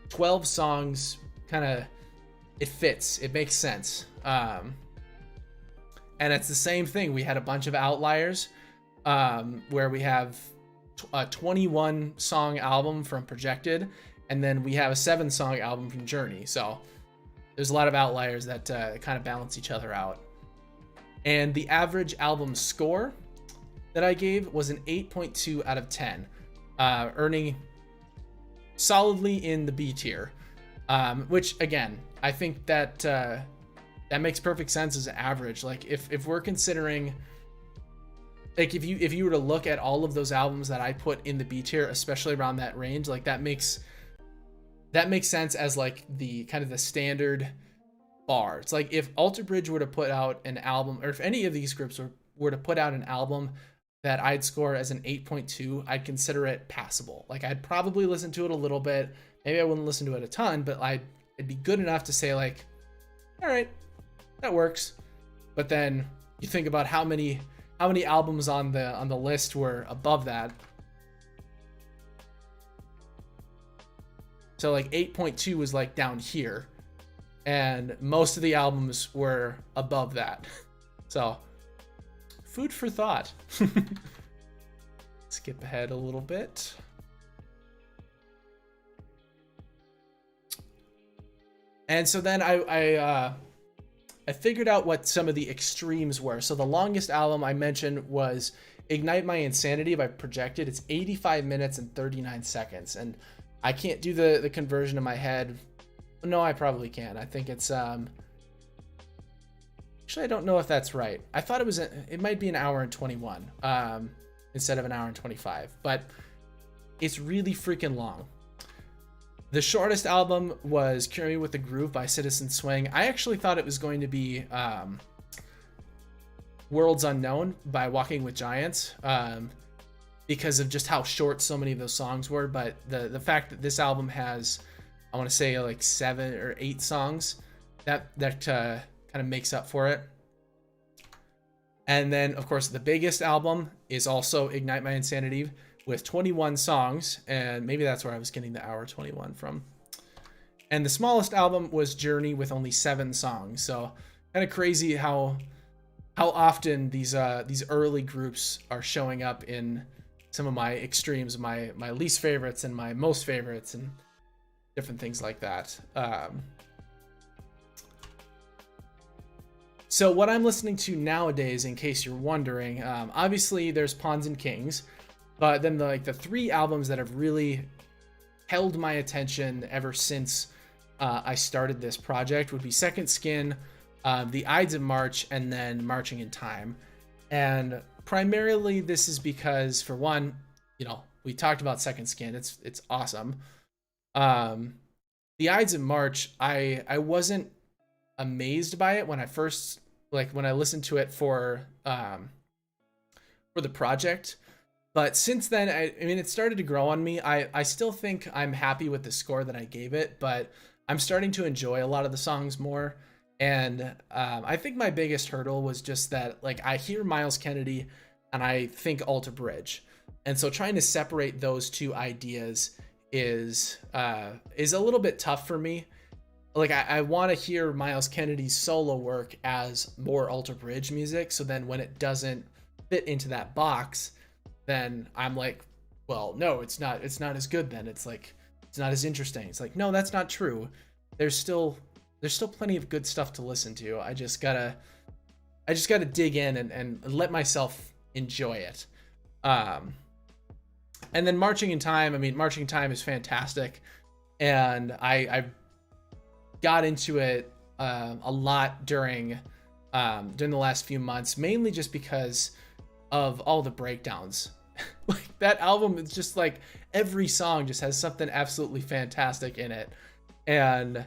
12 songs kind of, it fits, it makes sense. And it's the same thing. We had a bunch of outliers, where we have a 21 song album from Projected, and then we have a 7-song album from Journey. So there's a lot of outliers that kind of balance each other out. And the average album score that I gave was an 8.2 out of 10, earning solidly in the B tier, which again, I think that that makes perfect sense as an average. Like if we're considering, like if you were to look at all of those albums that I put in the B tier, especially around that range, like that makes sense as like the kind of the standard bar. It's like if Alter Bridge were to put out an album, or if any of these groups were to put out an album that I'd score as an 8.2, I'd consider it passable. Like I'd probably listen to it a little bit. Maybe I wouldn't listen to it a ton, but it'd be good enough to say like, all right, that works. But then you think about how many albums on the list were above that. So like 8.2 was like down here, and most of the albums were above that. So food for thought. Skip ahead a little bit. And so then I figured out what some of the extremes were. So the longest album I mentioned was Ignite My Insanity by Projected. It's 85 minutes and 39 seconds. And I can't do the conversion in my head. No, I probably can. I think it's actually, I don't know if that's right. I thought it might be an hour and 21 instead of an hour and 25, but it's really freaking long. The shortest album was Cure Me With the Groove by Citizen Swing. I actually thought it was going to be Worlds Unknown by Walking with Giants, because of just how short so many of those songs were. But the fact that this album has, I want to say like 7 or 8 songs, that kind of makes up for it. And then of course the biggest album is also Ignite My Insanity with 21 songs, and maybe that's where I was getting the hour 21 from. And the smallest album was Journey with only 7 songs. So kind of crazy how often these early groups are showing up in some of my extremes, my least favorites and my most favorites, and different things like that. So what I'm listening to nowadays, in case you're wondering, obviously there's Pawns and Kings, but then the 3 albums that have really held my attention ever since I started this project would be Second Skin, The Ides of March, and then Marching in Time. And primarily this is because, for one, we talked about Second Skin. It's awesome. The Ides of March, I wasn't amazed by it when I first, when I listened to it for the project. But since then, I mean, it started to grow on me. I still think I'm happy with the score that I gave it, but I'm starting to enjoy a lot of the songs more. And I think my biggest hurdle was just that, I hear Myles Kennedy and I think Alter Bridge. And so trying to separate those two ideas is a little bit tough for me. I want to hear Myles Kennedy's solo work as more Alter Bridge music. So then when it doesn't fit into that box, then I'm like, well, no, it's not as good then. It's not as interesting. It's like, no, that's not true. There's still plenty of good stuff to listen to. I just gotta dig in and let myself enjoy it. And then Marching in Time, Marching in Time is fantastic. And I got into it a lot during the last few months, mainly just because of all the breakdowns. That album is just every song just has something absolutely fantastic in it, and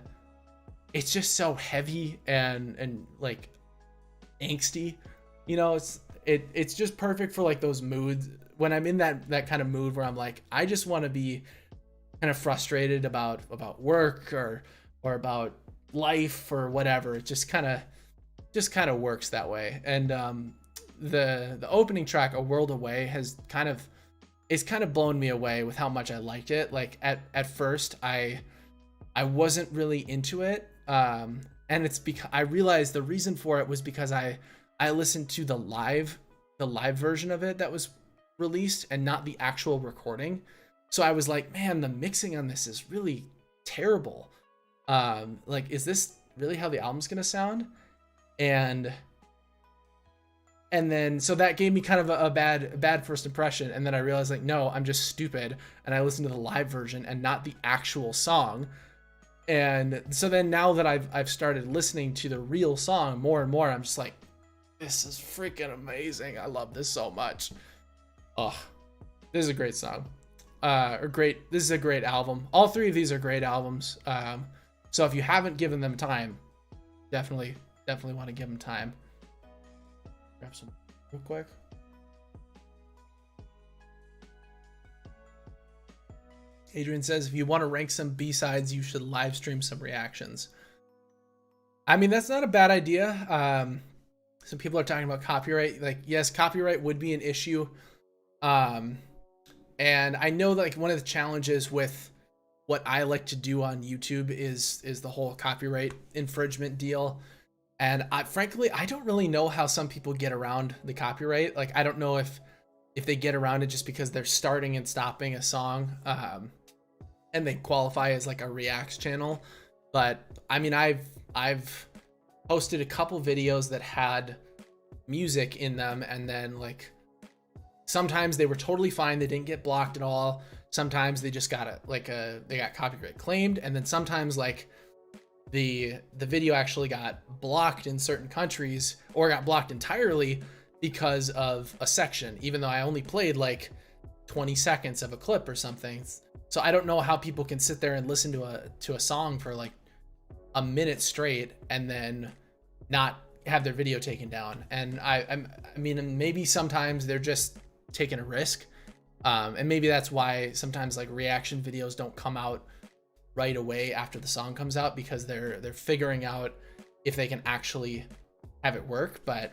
it's just so heavy and angsty. It's just perfect for those moods when I'm in that kind of mood where I'm I just want to be kind of frustrated about work or about life or whatever. It just kind of works that way. And the opening track, A World Away, it's kind of blown me away with how much I liked it. Like at first I wasn't really into it. And it's because I realized the reason for it was because I listened to the live version of it that was released and not the actual recording. So I was like, man, the mixing on this is really terrible. Like, is this really how the album's gonna sound? And then so that gave me kind of a bad first impression. And then I realized, like, no, I'm just stupid, and I listened to the live version and not the actual song. And so then now that I've started listening to the real song more and more, I'm just like, this is freaking amazing. I love this so much. Oh, this is a great song. This is a great album. All three of these are great albums. So if you haven't given them time, definitely want to give them time. Grab some real quick. Adrian says, if you want to rank some B-sides, you should live stream some reactions. I mean, that's not a bad idea. Some people are talking about copyright. Like, yes, copyright would be an issue. And I know that, like, one of the challenges with what I like to do on YouTube is the whole copyright infringement deal. And frankly, I don't really know how some people get around the copyright. Like, I don't know if they get around it just because they're starting and stopping a song, and they qualify as like a reacts channel. But I mean, I've posted a couple videos that had music in them, and then like sometimes they were totally fine, they didn't get blocked at all. Sometimes they just got they got copyright claimed, and then sometimes like the video actually got blocked in certain countries, or got blocked entirely because of a section, even though I only played like 20 seconds of a clip or something. So I don't know how people can sit there and listen to a song for like a minute straight and then not have their video taken down. And I mean, maybe sometimes they're just taking a risk, and maybe that's why sometimes like reaction videos don't come out right away after the song comes out, because they're figuring out if they can actually have it work. But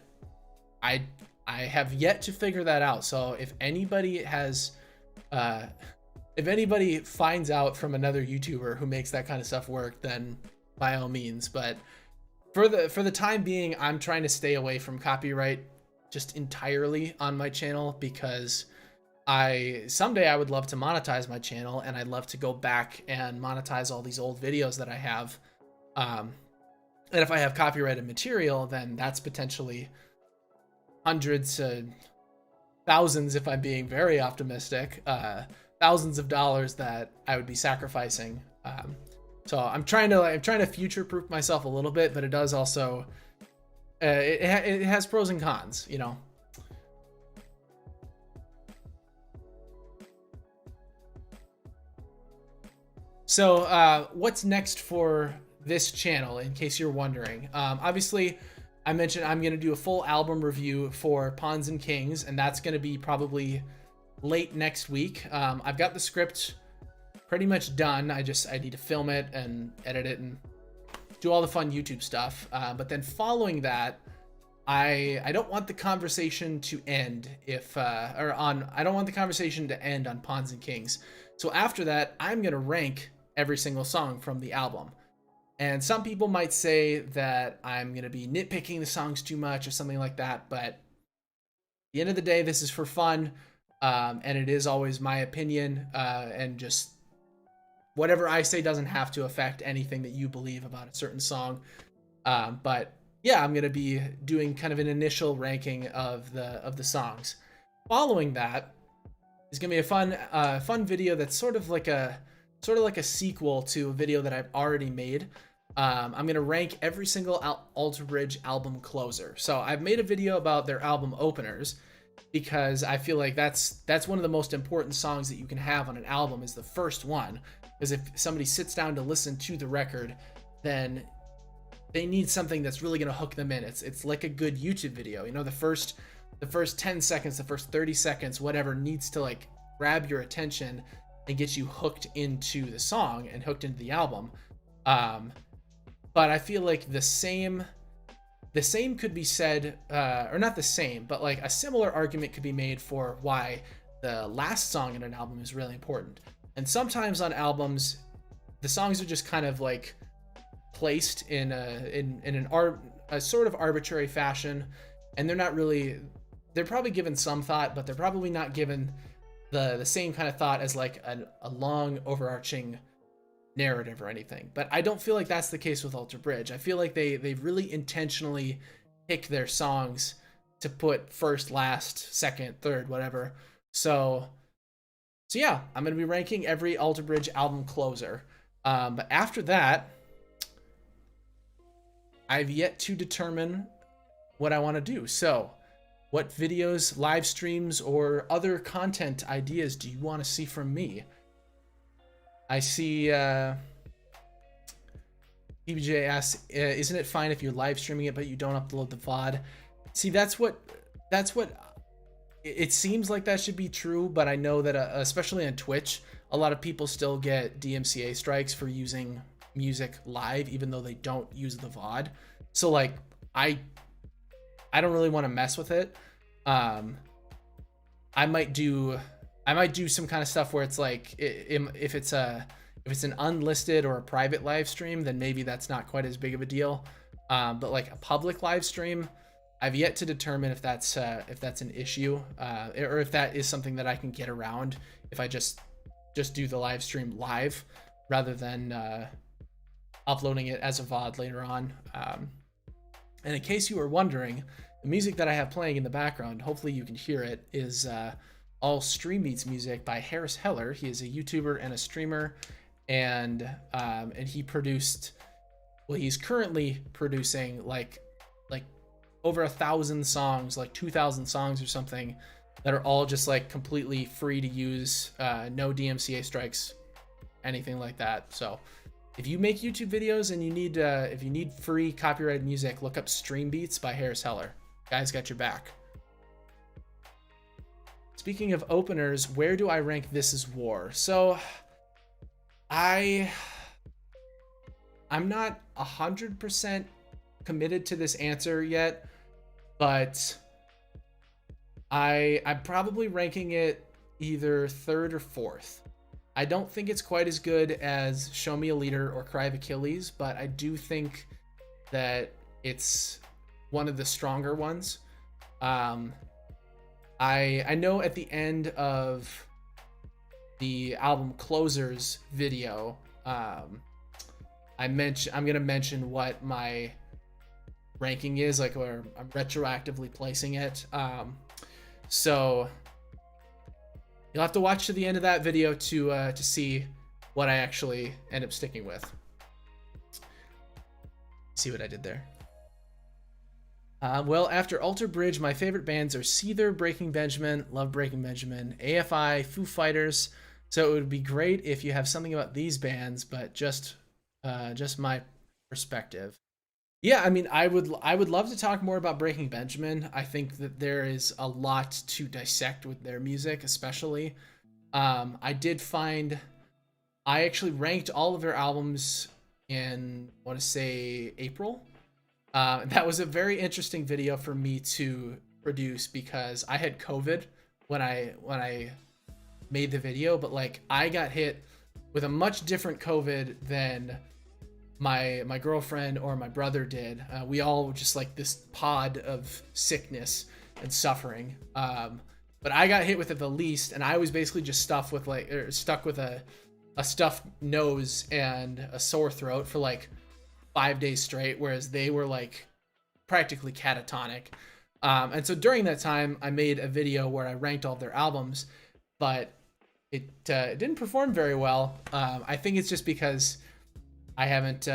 I have yet to figure that out. So if anybody finds out from another YouTuber who makes that kind of stuff work, then by all means. But for the time being, I'm trying to stay away from copyright just entirely on my channel, because someday I would love to monetize my channel, and I'd love to go back and monetize all these old videos that I have. And if I have copyrighted material, then that's potentially hundreds to thousands, if I'm being very optimistic, thousands of dollars that I would be sacrificing. So I'm trying to future-proof myself a little bit, but it does also it has pros and cons, you know. So what's next for this channel, in case you're wondering? Obviously, I mentioned I'm going to do a full album review for Pawns and Kings, and that's going to be probably late next week. I've got the script pretty much done. I need to film it and edit it and do all the fun YouTube stuff. But then following that, I don't want the conversation to end I don't want the conversation to end on Pawns and Kings. So after that, I'm going to rank every single song from the album. And some people might say that I'm going to be nitpicking the songs too much or something like that. But at the end of the day, this is for fun. And it is always my opinion. And just whatever I say doesn't have to affect anything that you believe about a certain song. But yeah, I'm going to be doing kind of an initial ranking of the songs. Following that is going to be a fun video that's sort of like a sequel to a video that I've already made. I'm going to rank every single Alter Bridge album closer. So I've made a video about their album openers, because I feel like that's one of the most important songs that you can have on an album, is the first one. Because if somebody sits down to listen to the record, then they need something that's really going to hook them in. It's like a good YouTube video. You know, the first 10 seconds, the first 30 seconds, whatever, needs to like grab your attention and get you hooked into the song and hooked into the album. But I feel like the same the same could be said, or not the same, but like a similar argument could be made for why the last song in an album is really important. And sometimes on albums, the songs are just kind of like placed in a sort of arbitrary fashion, and they're probably given some thought, but they're probably not given the same kind of thought as like a long overarching narrative or anything. But I don't feel like that's the case with Alter Bridge. I feel like they really intentionally picked their songs to put first, last, second, third, whatever. So yeah, I'm gonna be ranking every Alter Bridge album closer. But after that, I've yet to determine what I want to do. So, what videos, live streams, or other content ideas do you want to see from me? I see PBJ asks, isn't it fine if you're live streaming it but you don't upload the VOD? See, that's what it seems like that should be true, but I know that especially on Twitch, a lot of people still get DMCA strikes for using music live even though they don't use the VOD. So like I don't really want to mess with it. I might do some kind of stuff where it's like if it's an unlisted or a private live stream, then maybe that's not quite as big of a deal. But like a public live stream, I've yet to determine if that's an issue, or if that is something that I can get around if I just do the live stream live rather than uploading it as a VOD later on. And in case you were wondering, the music that I have playing in the background, hopefully you can hear it, is all Stream Beats music by Harris Heller. He is a YouTuber and a streamer, and he produced, well, he's currently producing like over 1,000 songs, like 2,000 songs or something, that are all just like completely free to use, no DMCA strikes, anything like that. So if you make YouTube videos and you need if you need free copyrighted music, look up Stream Beats by Harris Heller. Guys got your back. Speaking of openers, where do I rank This Is War? So I'm not 100% committed to this answer yet, but I'm probably ranking it either third or fourth. I don't think it's quite as good as Show Me a Leader or Cry of Achilles, but I do think that it's one of the stronger ones. I know at the end of the album Closers video, I'm gonna mention what my ranking is, like where I'm retroactively placing it. So you'll have to watch to the end of that video to see what I actually end up sticking with. See what I did there? Well, after Alter Bridge, my favorite bands are Seether, Breaking Benjamin, love Breaking Benjamin, AFI, Foo Fighters. So it would be great if you have something about these bands, but just my perspective. Yeah, I mean, I would love to talk more about Breaking Benjamin. I think that there is a lot to dissect with their music, especially. I actually ranked all of their albums in, I want to say, April. That was a very interesting video for me to produce because I had COVID when I made the video, but like I got hit with a much different COVID than my girlfriend or my brother did. We all were just like this pod of sickness and suffering. But I got hit with it the least, and I was basically just stuck with a stuffed nose and a sore throat for like 5 days straight, whereas they were like practically catatonic. And so during that time, I made a video where I ranked all their albums, but it didn't perform very well. I think it's just because I haven't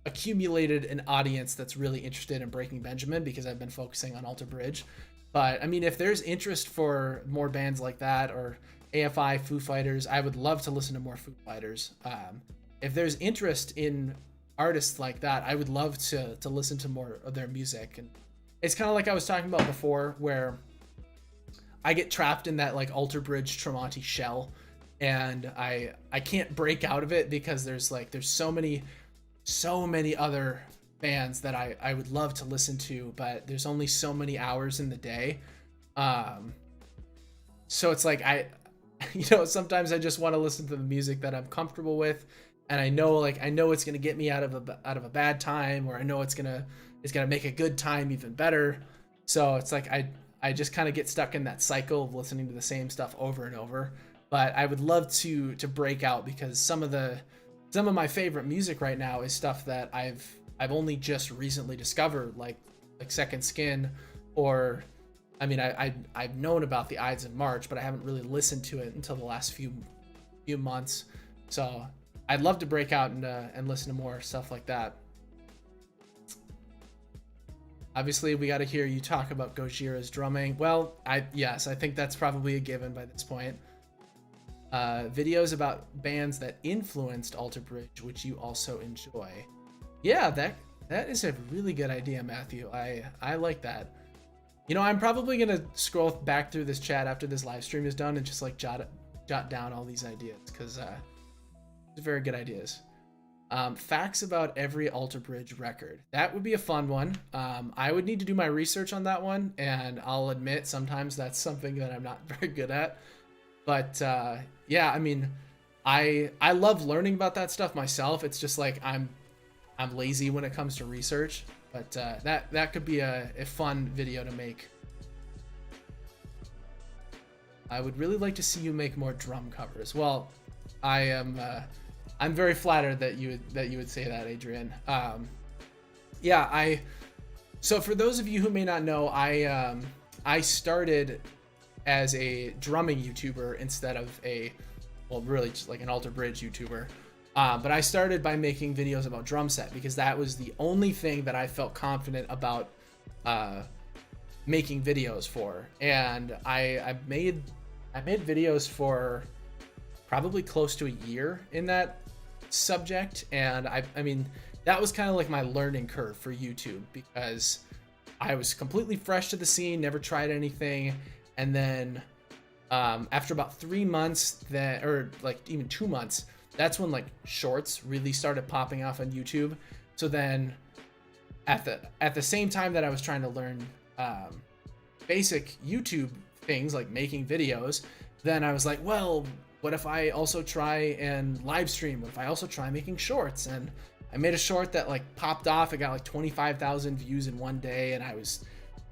accumulated an audience that's really interested in Breaking Benjamin because I've been focusing on Alter Bridge. But I mean, if there's interest for more bands like that or AFI, Foo Fighters, I would love to listen to more Foo Fighters. If there's interest in artists like that, I would love to listen to more of their music. And it's kind of like I was talking about before, where I get trapped in that like Alter Bridge Tremonti shell, and I can't break out of it because there's so many other bands that I would love to listen to, but there's only so many hours in the day. So it's like sometimes I just want to listen to the music that I'm comfortable with, and I know it's gonna get me out of a bad time, or I know it's gonna make a good time even better. So it's like I just kind of get stuck in that cycle of listening to the same stuff over and over. But I would love to break out, because some of my favorite music right now is stuff that I've only just recently discovered, like Second Skin, or I mean I've known about the Ides of March, but I haven't really listened to it until the last few months. So I'd love to break out and listen to more stuff like that. Obviously, we got to hear you talk about Gojira's drumming. Well, yes, I think that's probably a given by this point. Videos about bands that influenced Alter Bridge, which you also enjoy. Yeah, that is a really good idea, Matthew. I like that. I'm probably gonna scroll back through this chat after this live stream is done and just like jot down all these ideas, because they're very good ideas. Facts about every Alter Bridge record. That would be a fun one. I would need to do my research on that one, and I'll admit sometimes that's something that I'm not very good at. But yeah, I mean, I love learning about that stuff myself. It's just like I'm lazy when it comes to research. But that could be a fun video to make. I would really like to see you make more drum covers. Well, I'm very flattered that you would say that, Adrian. Yeah, so for those of you who may not know, I started as a drumming YouTuber instead of really just like an Alter Bridge YouTuber. But I started by making videos about drum set, because that was the only thing that I felt confident about making videos for. And I made videos for probably close to a year in that subject, and I mean that was kind of like my learning curve for YouTube, because I was completely fresh to the scene, never tried anything, and then after about 3 months, or like even 2 months, that's when like shorts really started popping off on YouTube. So then at the same time that I was trying to learn basic YouTube things like making videos, then I was like, well, what if I also try and live stream? What if I also try making shorts? And I made a short that like popped off. It got like 25,000 views in one day, and I was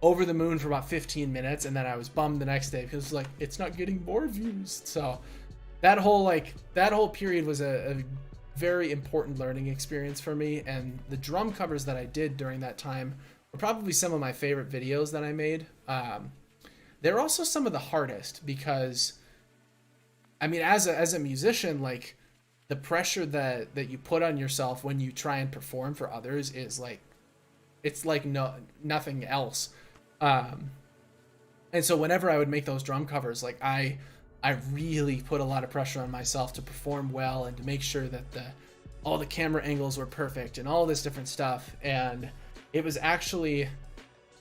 over the moon for about 15 minutes, and then I was bummed the next day because like it's not getting more views. So that whole period was a very important learning experience for me, and the drum covers that I did during that time were probably some of my favorite videos that I made. They're also some of the hardest, because I mean, as a musician, like the pressure that you put on yourself when you try and perform for others is like, it's like nothing else. And so whenever I would make those drum covers, like I really put a lot of pressure on myself to perform well and to make sure that all the camera angles were perfect and all this different stuff. And it was actually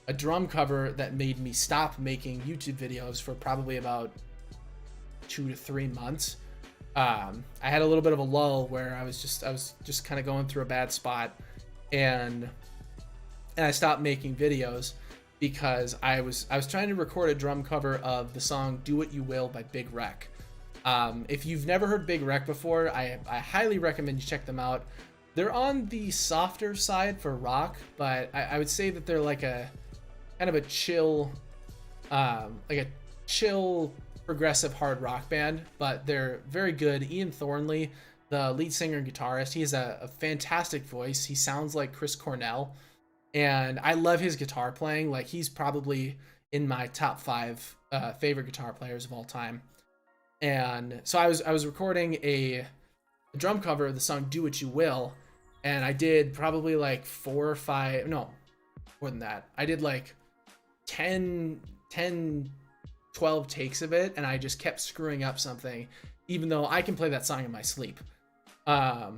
a drum cover that made me stop making YouTube videos for probably about 2 to 3 months. I had a little bit of a lull where I was just kind of going through a bad spot, and I stopped making videos because I was trying to record a drum cover of the song "Do What You Will" by Big Wreck. If you've never heard Big Wreck before, I highly recommend you check them out. They're on the softer side for rock, but I would say that they're like a kind of a chill, progressive hard rock band, but they're very good. Ian Thornley, the lead singer and guitarist, he has a fantastic voice. He sounds like Chris Cornell, and I love his guitar playing. Like, he's probably in my top 5 favorite guitar players of all time. And so I was recording a drum cover of the song "Do What You Will," and I did probably like 4 or 5, no, more than that. I did like 10 12 takes of it, and I just kept screwing up something, even though I can play that song in my sleep. I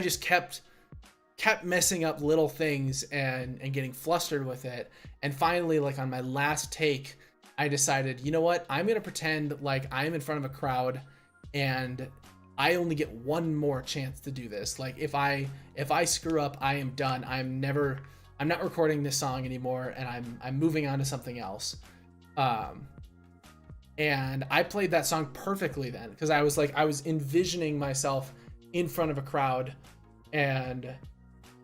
just kept messing up little things and getting flustered with it. And finally, like on my last take, I decided, you know what? I'm going to pretend like I'm in front of a crowd, and I only get one more chance to do this. Like if I screw up, I am done. I'm not recording this song anymore, and I'm moving on to something else. And I played that song perfectly then, because I was envisioning myself in front of a crowd. And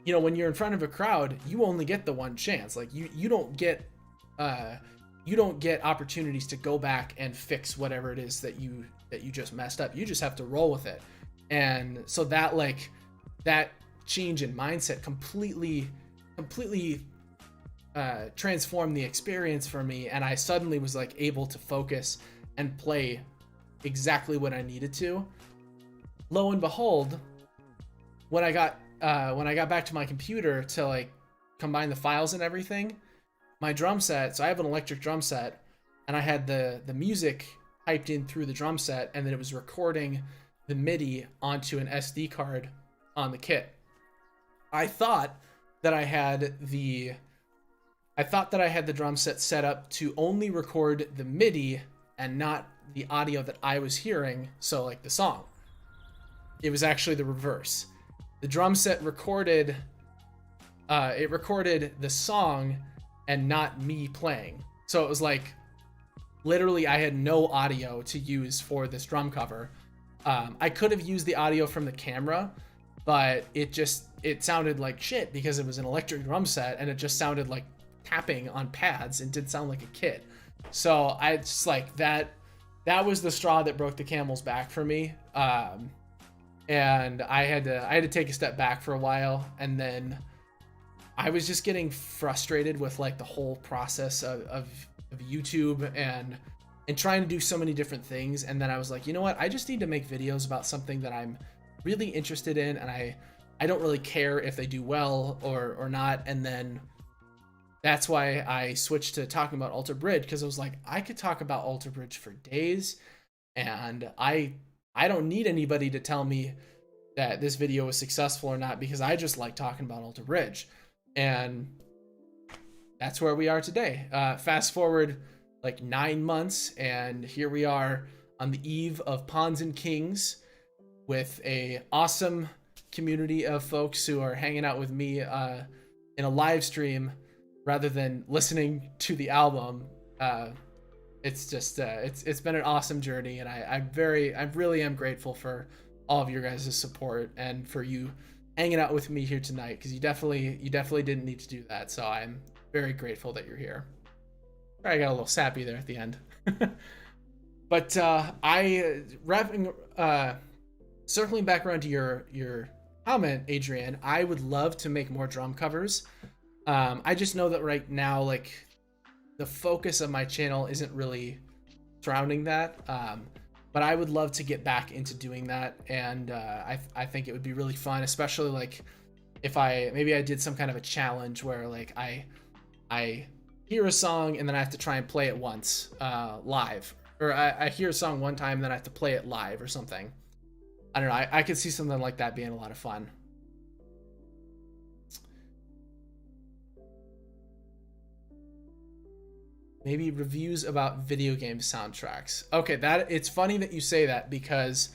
you know, when you're in front of a crowd, you only get the one chance. Like you don't get opportunities to go back and fix whatever it is that you just messed up. You just have to roll with it. And so that change in mindset completely transformed the experience for me, and I suddenly was like able to focus and play exactly what I needed to. Lo and behold, when I got back to my computer to like combine the files and everything, my drum set, so I have an electric drum set, and I had the music piped in through the drum set, and then it was recording the MIDI onto an SD card on the kit. I thought that I had the drum set set up to only record the MIDI and not the audio that I was hearing, so like the song. It was actually the reverse. The drum set recorded the song and not me playing. So it was like literally I had no audio to use for this drum cover. I could have used the audio from the camera, but it sounded like shit because it was an electric drum set, and it just sounded like tapping on pads and did sound like a kid. So I just like that was the straw that broke the camel's back for me. And I had to take a step back for a while, and then I was just getting frustrated with like the whole process of YouTube and trying to do so many different things. And then I was like, you know what? I just need to make videos about something that I'm really interested in, and I don't really care if they do well or not. And then that's why I switched to talking about Alter Bridge, because I was like, I could talk about Alter Bridge for days, and I don't need anybody to tell me that this video was successful or not, because I just like talking about Alter Bridge. And that's where we are today. Fast forward like 9 months, and here we are on the eve of Pawns and Kings with a awesome community of folks who are hanging out with me in a live stream rather than listening to the album. It's just it's been an awesome journey, and I really am grateful for all of your guys' support and for you hanging out with me here tonight, because you definitely didn't need to do that. So I'm very grateful that you're here. I got a little sappy there at the end. But circling back around to your comment, Adrian, I would love to make more drum covers. I just know that right now, like, the focus of my channel isn't really surrounding that. But I would love to get back into doing that, and I think it would be really fun, especially like if I did some kind of a challenge where like I hear a song and then I have to try and play it once live, or I hear a song one time and then I have to play it live or something. I don't know. I could see something like that being a lot of fun. Maybe reviews about video game soundtracks. Okay, it's funny that you say that, because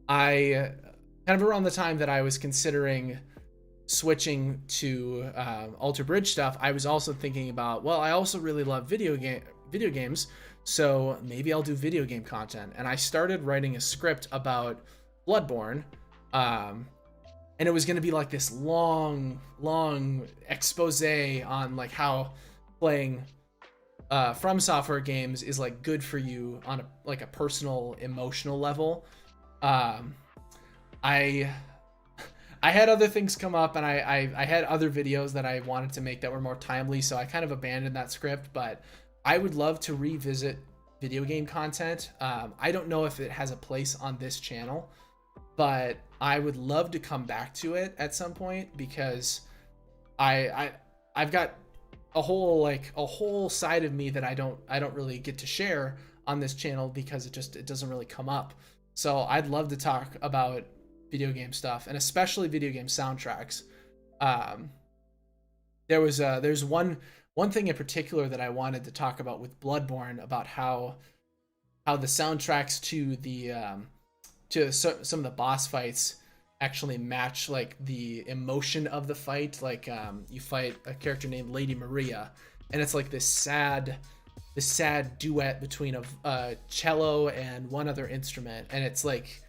I kind of around the time that I was considering switching to Alter Bridge stuff, I was also thinking about, well, I also really love video games, so maybe I'll do video game content. And I started writing a script about Bloodborne, and it was going to be like this long expose on like how playing From Software games is like good for you on a personal emotional level. I had other things come up, and I had other videos that I wanted to make that were more timely, so I kind of abandoned that script. But I would love to revisit video game content. I don't know if it has a place on this channel, but I would love to come back to it at some point, because I've got a whole side of me that I don't really get to share on this channel, because it doesn't really come up. So I'd love to talk about video game stuff, and especially video game soundtracks. There's one thing in particular that I wanted to talk about with Bloodborne, about how the soundtracks to some of the boss fights actually match like the emotion of the fight. Like you fight a character named Lady Maria, and it's like this sad duet between a cello and one other instrument, and it's like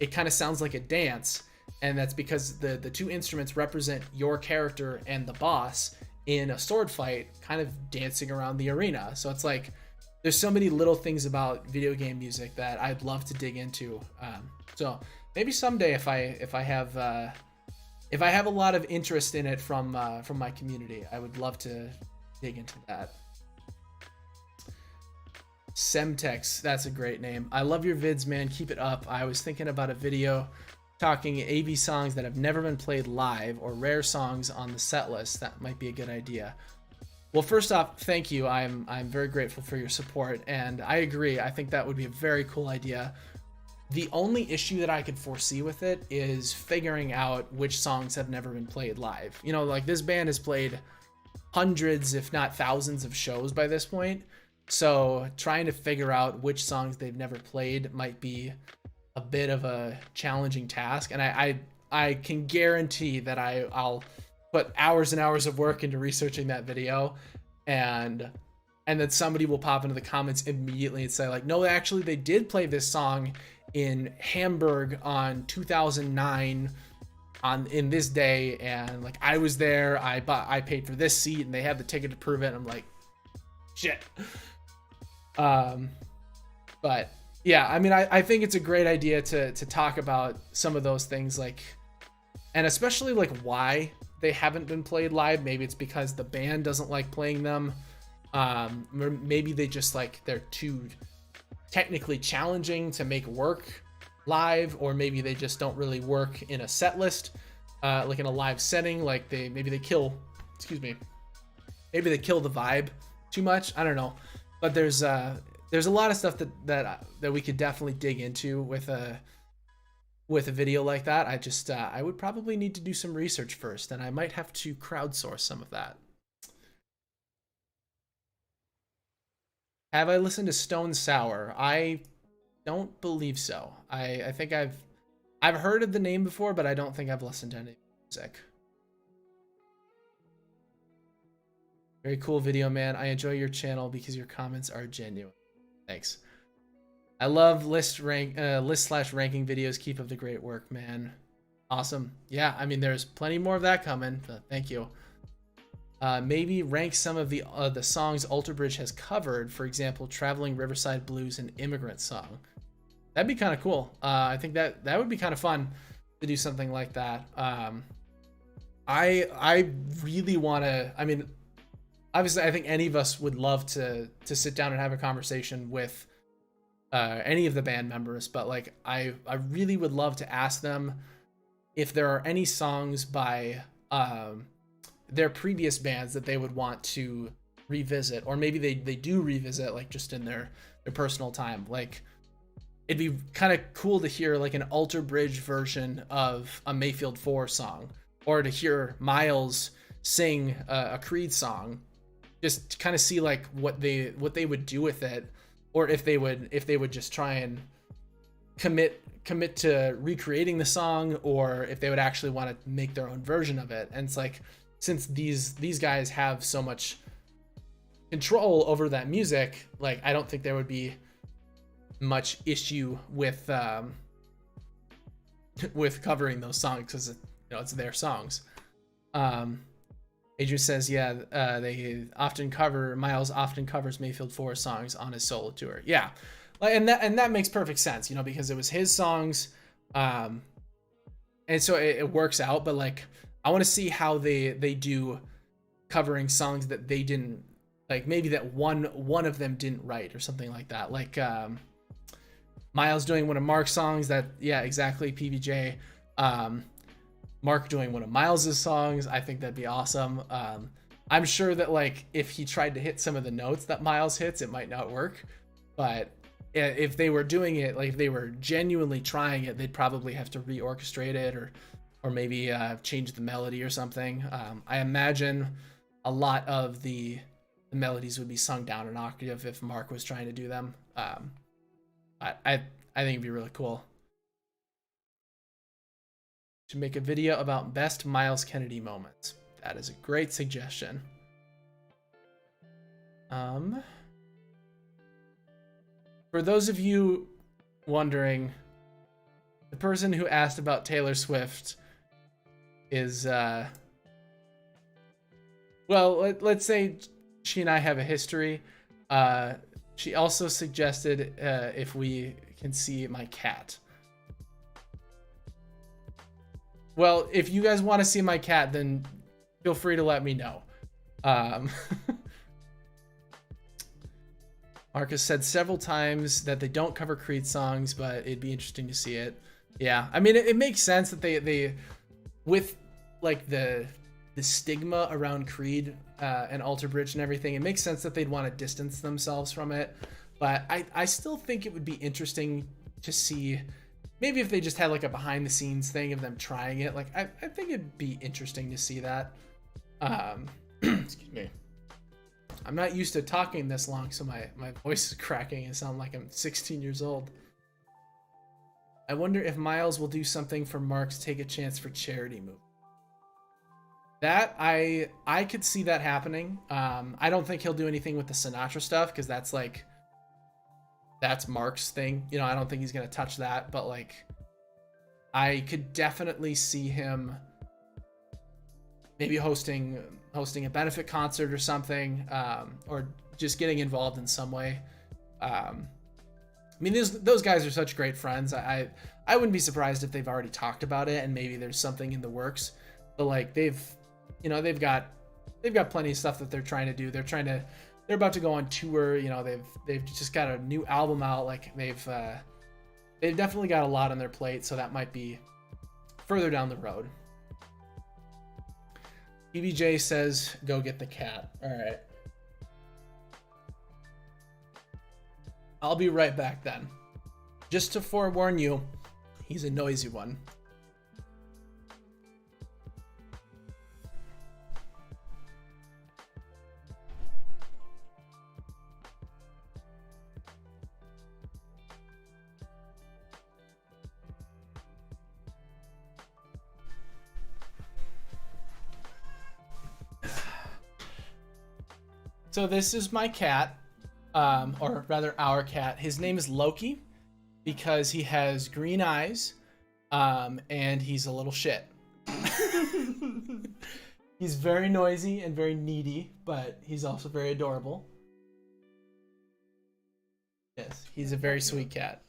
it kind of sounds like a dance, and that's because the two instruments represent your character and the boss in a sword fight, kind of dancing around the arena. So it's like there's so many little things about video game music that I'd love to dig into. So maybe someday if I have a lot of interest in it from my community, I would love to dig into that. Semtex, that's a great name. I love your vids, man. Keep it up. I was thinking about a video talking AV songs that have never been played live or rare songs on the set list. That might be a good idea. Well, first off, thank you. I'm very grateful for your support, and I agree. I think that would be a very cool idea. The only issue that I could foresee with it is figuring out which songs have never been played live. You know, like this band has played hundreds, if not thousands of shows by this point. So trying to figure out which songs they've never played might be a bit of a challenging task. And I can guarantee that I'll put hours and hours of work into researching that video, and then somebody will pop into the comments immediately and say like, no, actually they did play this song in Hamburg on 2009 in this day, and like I was there, I paid for this seat, and they have the ticket to prove it. And I'm like, shit. But yeah, I mean, I think it's a great idea to talk about some of those things, like, and especially like why they haven't been played live. Maybe it's because the band doesn't like playing them. Maybe they just like they're too technically challenging to make work live, or maybe they just don't really work in a set list, like in a live setting. Like maybe they kill the vibe too much. I don't know, but there's a lot of stuff that we could definitely dig into with a video like that. I would probably need to do some research first, and I might have to crowdsource some of that. Have I listened to Stone Sour? I don't believe so. I think I've heard of the name before, but I don't think I've listened to any music. Very cool video, man. I enjoy your channel because your comments are genuine. Thanks. I love list/ranking videos. Keep up the great work, man. Awesome. Yeah, I mean, there's plenty more of that coming, but thank you. Maybe rank some of the songs Alter Bridge has covered. For example, Traveling Riverside Blues and Immigrant Song. That'd be kind of cool. I think that would be kind of fun to do something like that. I really want to. I mean, obviously, I think any of us would love to sit down and have a conversation with any of the band members, but like I really would love to ask them if there are any songs by their previous bands that they would want to revisit, or maybe they do revisit like just in their personal time. Like it'd be kind of cool to hear like an Alter Bridge version of a Mayfield 4 song, or to hear Miles sing a Creed song, just to kind of see like what they would do with it, or if they would just try and commit to recreating the song, or if they would actually want to make their own version of it. And it's like, since these guys have so much control over that music, like I don't think there would be much issue with covering those songs, because it's their songs. Adrian says, yeah, Miles often covers Mayfield 4 songs on his solo tour. Yeah, and that makes perfect sense, because it was his songs, and so it works out. But like, I want to see how they do covering songs that they didn't, like maybe that one of them didn't write or something like that. Like Miles doing one of Mark's songs that, yeah, exactly, PBJ. Mark doing one of Miles's songs. I think that'd be awesome. I'm sure that like if he tried to hit some of the notes that Miles hits, it might not work. But if they were doing it, like if they were genuinely trying it, they'd probably have to reorchestrate it, or maybe change the melody or something. I imagine a lot of the melodies would be sung down an octave if Mark was trying to do them. I think it'd be really cool. should make a video about best Miles Kennedy moments. That is a great suggestion. For those of you wondering, the person who asked about Taylor Swift is, well, let's say she and I have a history. She also suggested if we can see my cat. Well, if you guys want to see my cat, then feel free to let me know. Marcus said several times that they don't cover Creed songs, but it'd be interesting to see it. Yeah, I mean, it makes sense that they with like the stigma around Creed and Alter Bridge and everything, it makes sense that they'd want to distance themselves from it. But I still think it would be interesting to see, maybe if they just had like a behind the scenes thing of them trying it. Like I think it'd be interesting to see that. Excuse me. I'm not used to talking this long, so my voice is cracking and sound like I'm 16 years old. I wonder if Miles will do something for Mark's Take a Chance for Charity movie. That I could see that happening. I don't think he'll do anything with the Sinatra stuff because that's Mark's thing. You know, I don't think he's gonna touch that. But like, I could definitely see him maybe hosting a benefit concert or something, or just getting involved in some way. I mean, those guys are such great friends. I wouldn't be surprised if they've already talked about it and maybe there's something in the works. But like they've got plenty of stuff that they're trying to do. They're about to go on tour. You know, they've just got a new album out. Like they've definitely got a lot on their plate. So that might be further down the road. BBJ says, go get the cat. All right. I'll be right back then. Just to forewarn you, he's a noisy one. So this is my cat, or rather our cat. His name is Loki because he has green eyes, and he's a little shit. He's very noisy and very needy, but he's also very adorable. Yes, he's a very sweet cat.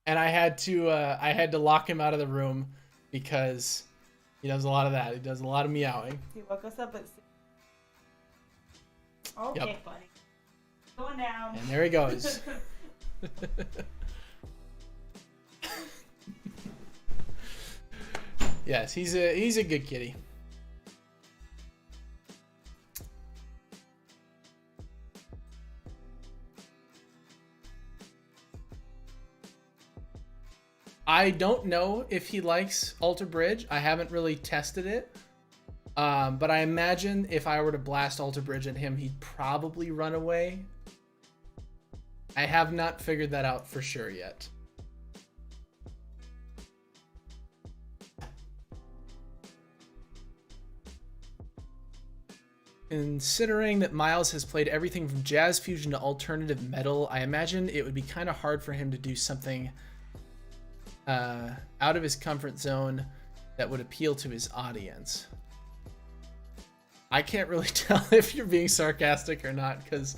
And I had to lock him out of the room because he does a lot of that. He does a lot of meowing. He woke us up at 6. Okay, yep. Buddy. Going down. And there he goes. Yes, he's a good kitty. I don't know if he likes Alter Bridge. I haven't really tested it. But I imagine if I were to blast Alter Bridge at him, he'd probably run away. I have not figured that out for sure yet. Considering that Miles has played everything from jazz fusion to alternative metal, I imagine it would be kind of hard for him to do something out of his comfort zone that would appeal to his audience. I can't really tell if you're being sarcastic or not, because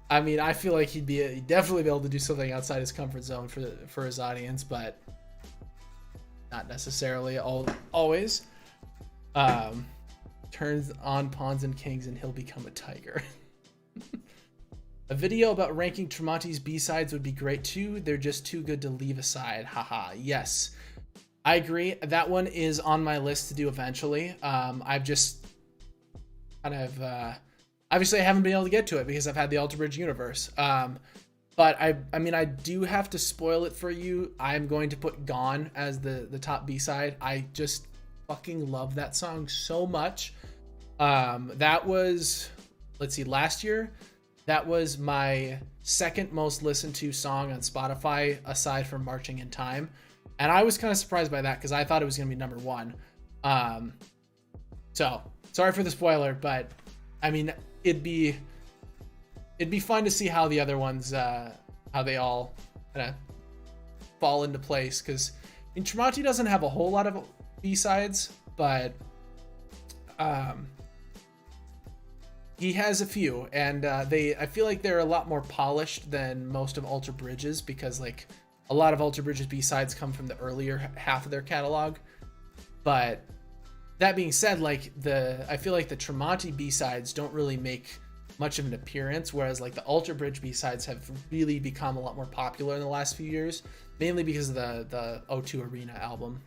I mean, I feel like he'd definitely be able to do something outside his comfort zone for his audience, but not necessarily always. Turns on pawns and kings and he'll become a tiger. A video about ranking Tremonti's B-sides would be great too. They're just too good to leave aside. Haha. Yes, I agree. That one is on my list to do eventually. I've just kind of obviously I haven't been able to get to it because I've had the Alter Bridge universe. But I mean, I do have to spoil it for you. I'm going to put Gone as the top B-side. I just fucking love that song so much. That was, let's see, last year. That was my second most listened to song on Spotify aside from Marching in Time. And I was kind of surprised by that because I thought it was going to be number one. So sorry for the spoiler, but I mean, it'd be fun to see how the other ones, how they all kind of fall into place. Because I mean, Tremonti doesn't have a whole lot of B-sides, but he has a few, and I feel like they're a lot more polished than most of Alter Bridge's, because like a lot of Alter Bridge's B-sides come from the earlier half of their catalog. But that being said, like I feel like the Tremonti B-sides don't really make much of an appearance, whereas like the Alter Bridge B-sides have really become a lot more popular in the last few years, mainly because of the O2 Arena album.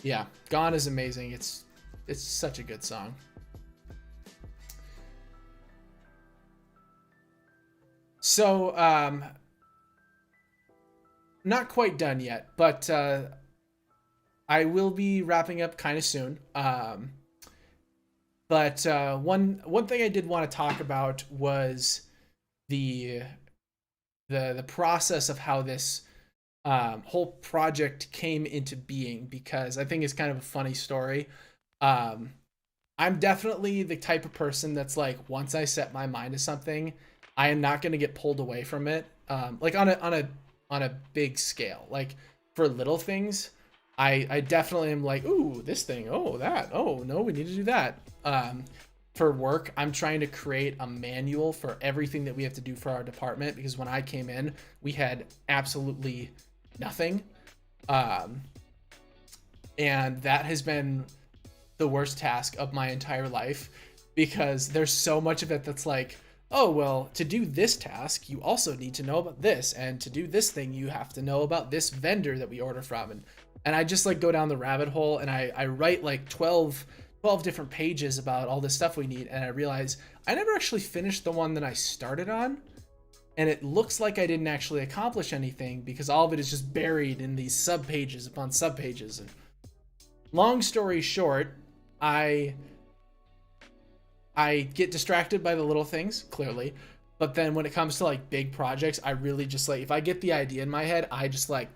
Yeah, Gone is amazing. It's such a good song. So, not quite done yet, but I will be wrapping up kind of soon. But one thing I did want to talk about was the process of how this whole project came into being, because I think it's kind of a funny story. I'm definitely the type of person that's like, once I set my mind to something, I am not going to get pulled away from it. Like on a big scale, like for little things, I definitely am like, ooh, this thing, oh, that, oh no, we need to do that. For work, I'm trying to create a manual for everything that we have to do for our department, because when I came in, we had absolutely nothing. And that has been the worst task of my entire life, because there's so much of it that's like, oh, well, to do this task, you also need to know about this. And to do this thing, you have to know about this vendor that we order from. And I just like go down the rabbit hole, and I write like 12 different pages about all this stuff we need. And I realize I never actually finished the one that I started on. And it looks like I didn't actually accomplish anything, because all of it is just buried in these subpages upon subpages. And long story short, I get distracted by the little things, clearly, but then when it comes to like big projects, I really just like, if I get the idea in my head, I just like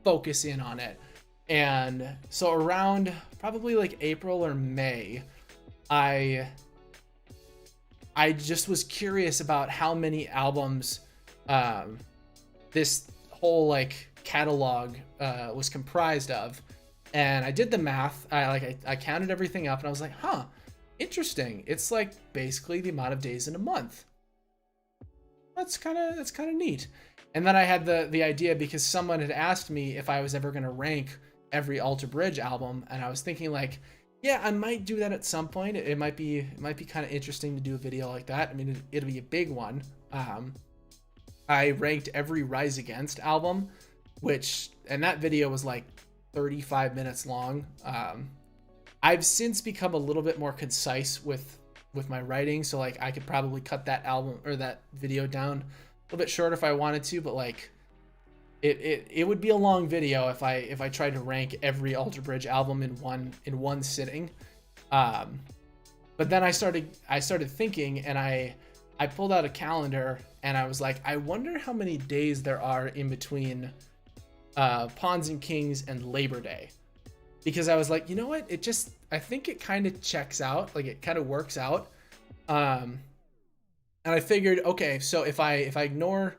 focus in on it. And so around probably like April or May, I just was curious about how many albums this whole like catalog was comprised of. And I did the math. I counted everything up, and I was like, huh, interesting. It's like basically the amount of days in a month. That's kind of neat. And then I had the idea, because someone had asked me if I was ever going to rank every Alter Bridge album, and I was thinking like, yeah, I might do that at some point. It might be kind of interesting to do a video like that. I mean, it'll be a big one. I ranked every Rise Against album, and that video was like 35 minutes long. I've since become a little bit more concise with my writing, so like I could probably cut that album or that video down a little bit short if I wanted to, but like it would be a long video if I tried to rank every Alter Bridge album in one sitting. But then I started thinking, and I pulled out a calendar, and I was like, I wonder how many days there are in between Pawns and Kings and Labor Day. Because I was like, you know what? I think it kind of checks out. Like it kind of works out. And I figured, okay, so if I ignore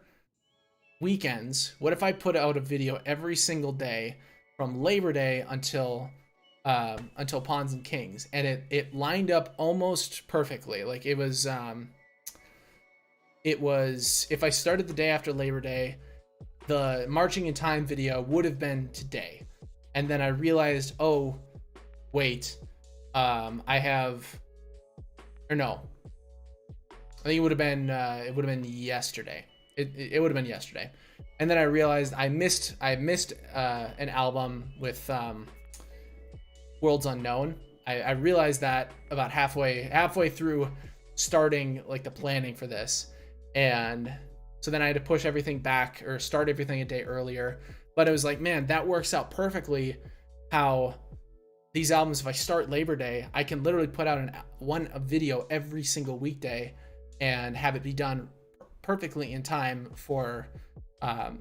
weekends, what if I put out a video every single day from Labor Day until Pawns and Kings? And it lined up almost perfectly. Like it was if I started the day after Labor Day, the Marching in Time video would have been today. And then I realized, oh, wait, I think it would have been yesterday. It would have been yesterday. And then I realized I missed an album with Worlds Unknown. I realized that about halfway through starting like the planning for this. And so then I had to push everything back, or start everything a day earlier. But it was like, man, that works out perfectly. How these albums, if I start Labor Day, I can literally put out a video every single weekday and have it be done perfectly in time for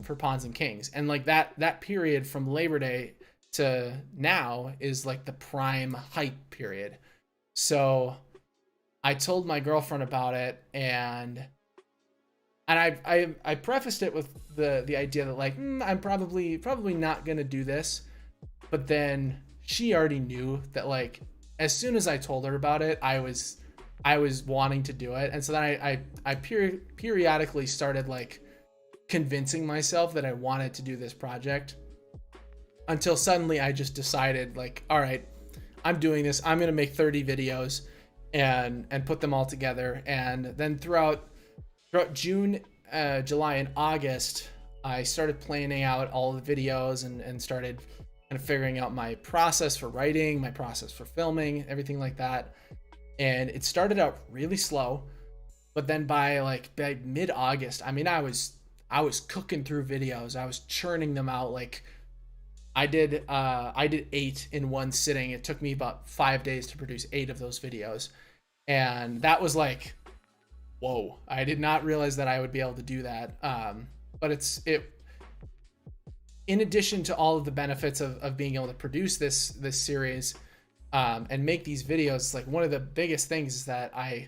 for Pawns and Kings. And like that period from Labor Day to now is like the prime hype period. So I told my girlfriend about it, and I prefaced it with the idea that like I'm probably not gonna do this, but then she already knew that like as soon as I told her about it, I was wanting to do it. And so then I periodically started like convincing myself that I wanted to do this project, until suddenly I just decided like, all right, I'm doing this. I'm going to make 30 videos and put them all together. And then throughout June, July, and August, I started planning out all the videos and started kind of figuring out my process for writing, my process for filming, everything like that. And it started out really slow, but then by mid-August, I mean, I was cooking through videos. I was churning them out. Like I did 8 in one sitting. It took me about 5 days to produce 8 of those videos. And that was like, whoa, I did not realize that I would be able to do that. But it, in addition to all of the benefits of being able to produce this series, and make these videos, like one of the biggest things is that I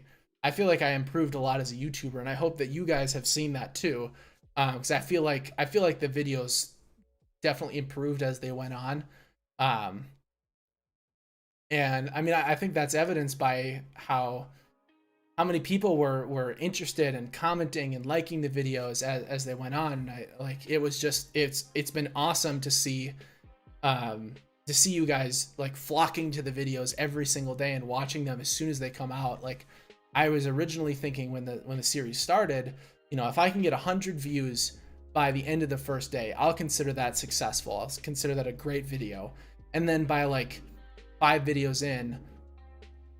feel like I improved a lot as a YouTuber, and I hope that you guys have seen that too. Because I feel like the videos definitely improved as they went on. And I mean, I think that's evidenced by how many people were interested and commenting and liking the videos as they went on. It's been awesome to see you guys like flocking to the videos every single day and watching them as soon as they come out. Like I was originally thinking when the series started, if I can get 100 views by the end of the first day, I'll consider that successful. I'll consider that a great video. And then by like 5 videos in,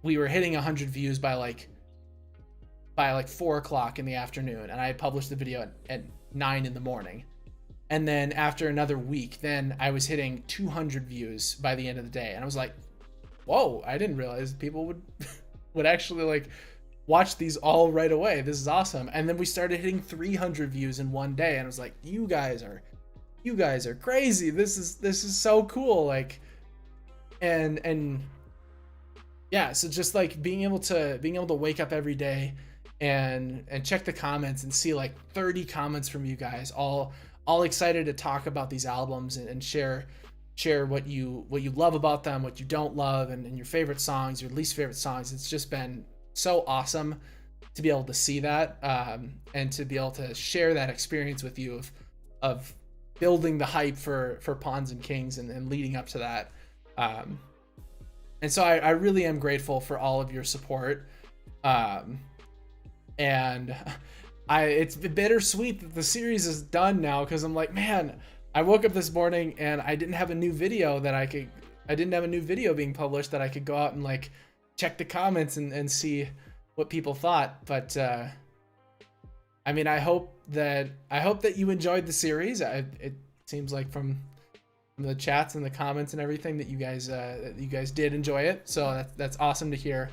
we were hitting 100 views by like 4 o'clock in the afternoon, and I had published the video at 9 in the morning. And then after another week, then I was hitting 200 views by the end of the day. And I was like, whoa, I didn't realize people would actually like watch these all right away. This is awesome. And then we started hitting 300 views in one day. And I was like, you guys are crazy. This is so cool. Like, and yeah, so just like being able to wake up every day and check the comments and see like 30 comments from you guys, all excited to talk about these albums and share what you love about them, what you don't love, and your favorite songs, your least favorite songs. It's just been so awesome to be able to see that, and to be able to share that experience with you of building the hype for Pawns and Kings and leading up to that. And so I really am grateful for all of your support. And it's bittersweet that the series is done now, because I'm like, man, I woke up this morning and I didn't have a new video being published that I could go out and like check the comments and see what people thought. But I mean, I hope that you enjoyed the series. It seems like from the chats and the comments and everything that you guys did enjoy it. So that's awesome to hear.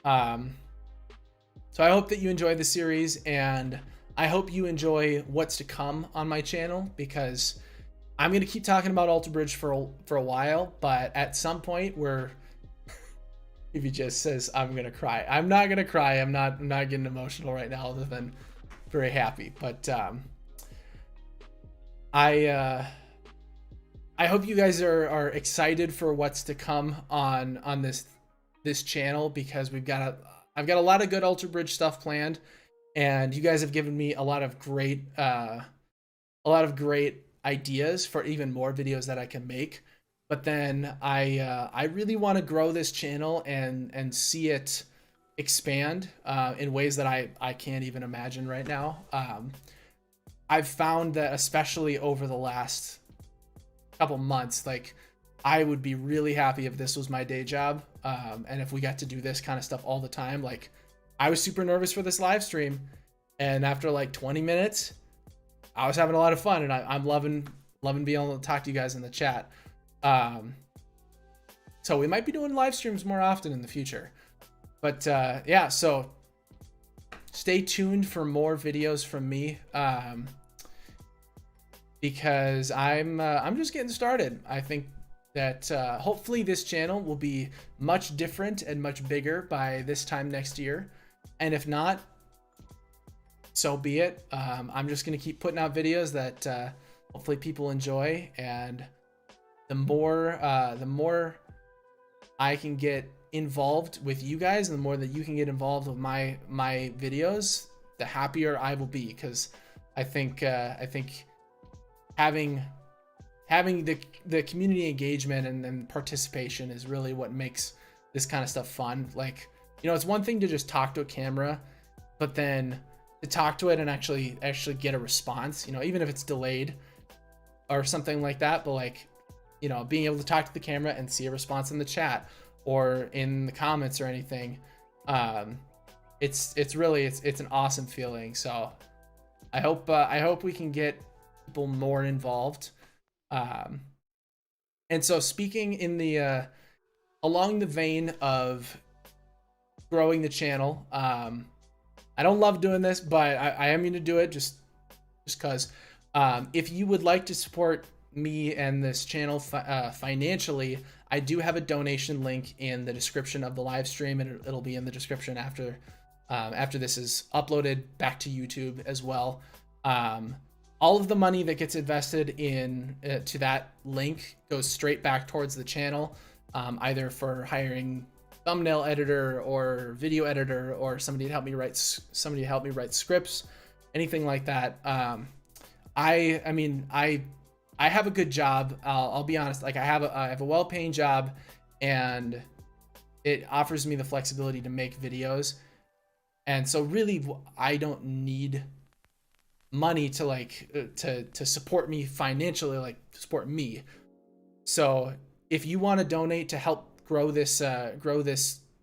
So I hope that you enjoy the series, and I hope you enjoy what's to come on my channel, because I'm going to keep talking about Alter Bridge for a while, but at some point if he just says I'm going to cry, I'm not going to cry. I'm not getting emotional right now, other than very happy. But I hope you guys are excited for what's to come on this channel, because I've got a lot of good Alter Bridge stuff planned, and you guys have given me a lot of great ideas for even more videos that I can make. But then I really want to grow this channel and see it expand in ways that I can't even imagine right now. I've found that, especially over the last couple months, like I would be really happy if this was my day job, and if we got to do this kind of stuff all the time. Like I was super nervous for this live stream, and after like 20 minutes, I was having a lot of fun, and I'm loving being able to talk to you guys in the chat. So we might be doing live streams more often in the future. But yeah, so stay tuned for more videos from me. because I'm just getting started. I think that hopefully this channel will be much different and much bigger by this time next year. And if not, so be it. I'm just gonna keep putting out videos that hopefully people enjoy, and the more I can get involved with you guys, and the more that you can get involved with my videos, the happier I will be. Because I think having the community engagement and participation is really what makes this kind of stuff fun. Like, you know, it's one thing to just talk to a camera, but then to talk to it and actually get a response, you know, even if it's delayed or something like that. But like, you know, being able to talk to the camera and see a response in the chat or in the comments or anything, it's an awesome feeling. So I hope we can get people more involved. And so speaking in the along the vein of growing the channel, I don't love doing this, but I am going to do it just because. If you would like to support me and this channel financially, I do have a donation link in the description of the live stream, and it'll be in the description after this is uploaded back to YouTube as well. All of the money that gets invested in to that link goes straight back towards the channel, either for hiring thumbnail editor or video editor, or somebody to help me write scripts, anything like that. I mean, I have a good job. I'll be honest. Like I have a well-paying job, and it offers me the flexibility to make videos. And so really, I don't need money to to support me financially, like support me. So if you want to donate to help grow this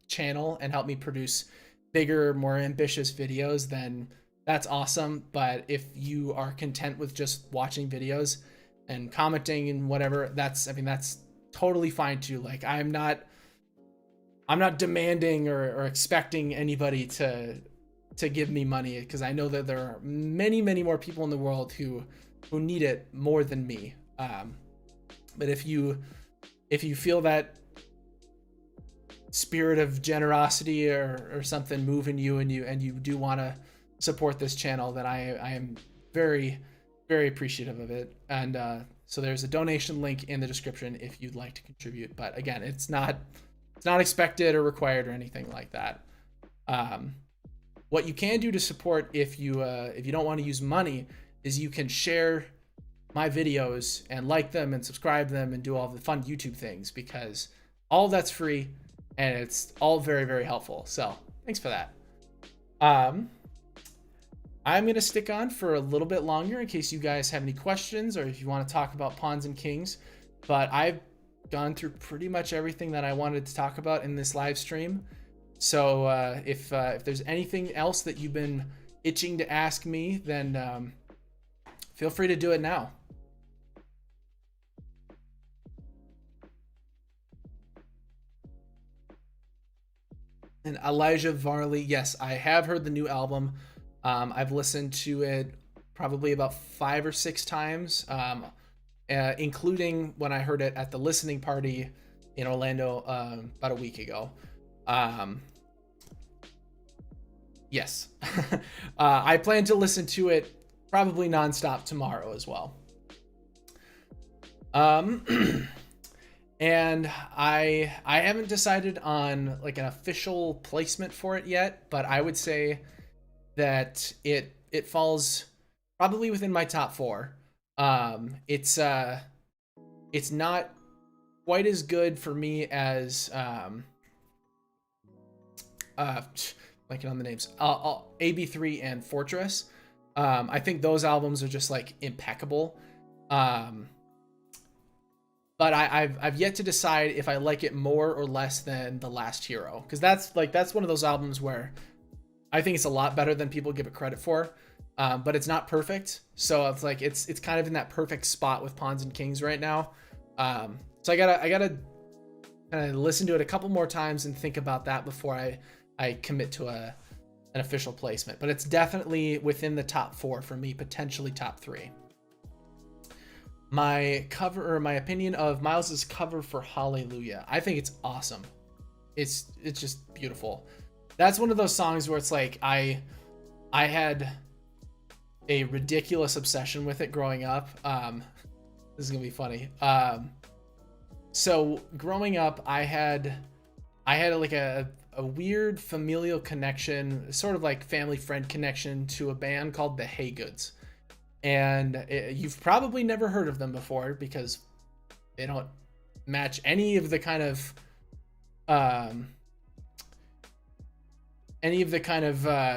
channel and help me produce bigger, more ambitious videos, then that's awesome. But if you are content with just watching videos and commenting and whatever, that's totally fine too. Like I'm not demanding or expecting anybody to give me money, because I know that there are many more people in the world who need it more than me. But if you feel that spirit of generosity or something moving you, and you do want to support this channel, then I am very appreciative of it. And so there's a donation link in the description if you'd like to contribute. But again, it's not expected or required or anything like that. What you can do to support, if you don't want to use money, is you can share my videos and like them and subscribe them and do all the fun YouTube things, because all of that's free and it's all very helpful. So thanks for that. I'm going to stick on for a little bit longer in case you guys have any questions or if you want to talk about Pawns and Kings. But I've gone through pretty much everything that I wanted to talk about in this live stream. So if there's anything else that you've been itching to ask me, then feel free to do it now. And Elijah Varley, yes, I have heard the new album. I've listened to it probably about 5 or 6 times, including when I heard it at the listening party in Orlando about a week ago. Yes, I plan to listen to it probably nonstop tomorrow as well. And I haven't decided on like an official placement for it yet, but I would say that it falls probably within my top 4. It's not quite as good for me as blanking on the names, AB3 and Fortress. I think those albums are just like impeccable. But I've yet to decide if I like it more or less than The Last Hero, because that's one of those albums where I think it's a lot better than people give it credit for, but it's not perfect. So it's like it's kind of in that perfect spot with Pawns and Kings right now. So I gotta kind of listen to it a couple more times and think about that before I commit to an official placement. But it's definitely within the top 4 for me, potentially top 3. my cover, or my opinion of Miles's cover for Hallelujah. I think it's awesome. It's just beautiful. That's one of those songs where it's like I had a ridiculous obsession with it growing up. This is gonna be funny. So growing up, I had like a weird familial connection, sort of like family friend connection to a band called the Hey Goods. And you've probably never heard of them before because they don't match any of the kind of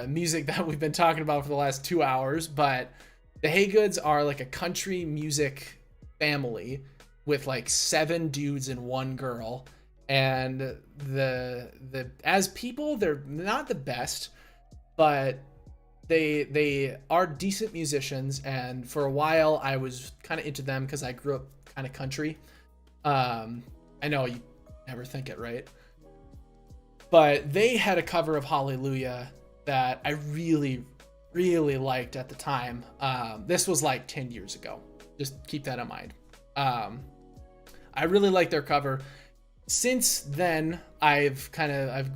music that we've been talking about for the last 2 hours. But the Hey Goods are like a country music family with like 7 dudes and 1 girl. And the as people, they're not the best, but they are decent musicians. And for a while I was kind of into them because I grew up kind of country. I know you never think it, right? But they had a cover of Hallelujah that I really, really liked at the time. This was like 10 years ago. Just keep that in mind. I really like their cover. Since then, I've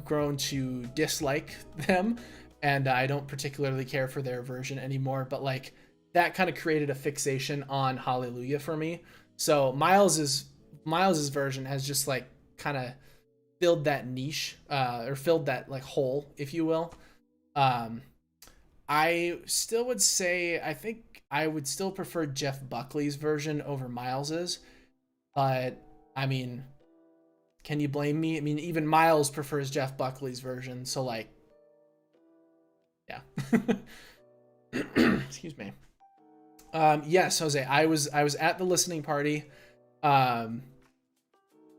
grown to dislike them, and I don't particularly care for their version anymore. But like that kind of created a fixation on Hallelujah for me. So Miles's version has just like kind of filled that niche, or filled that like hole, if you will. I still would say I think I would still prefer Jeff Buckley's version over Miles's, but I mean, can you blame me? I mean, even Miles prefers Jeff Buckley's version, so like, yeah. Excuse me. Yes, Jose, I was at the listening party, and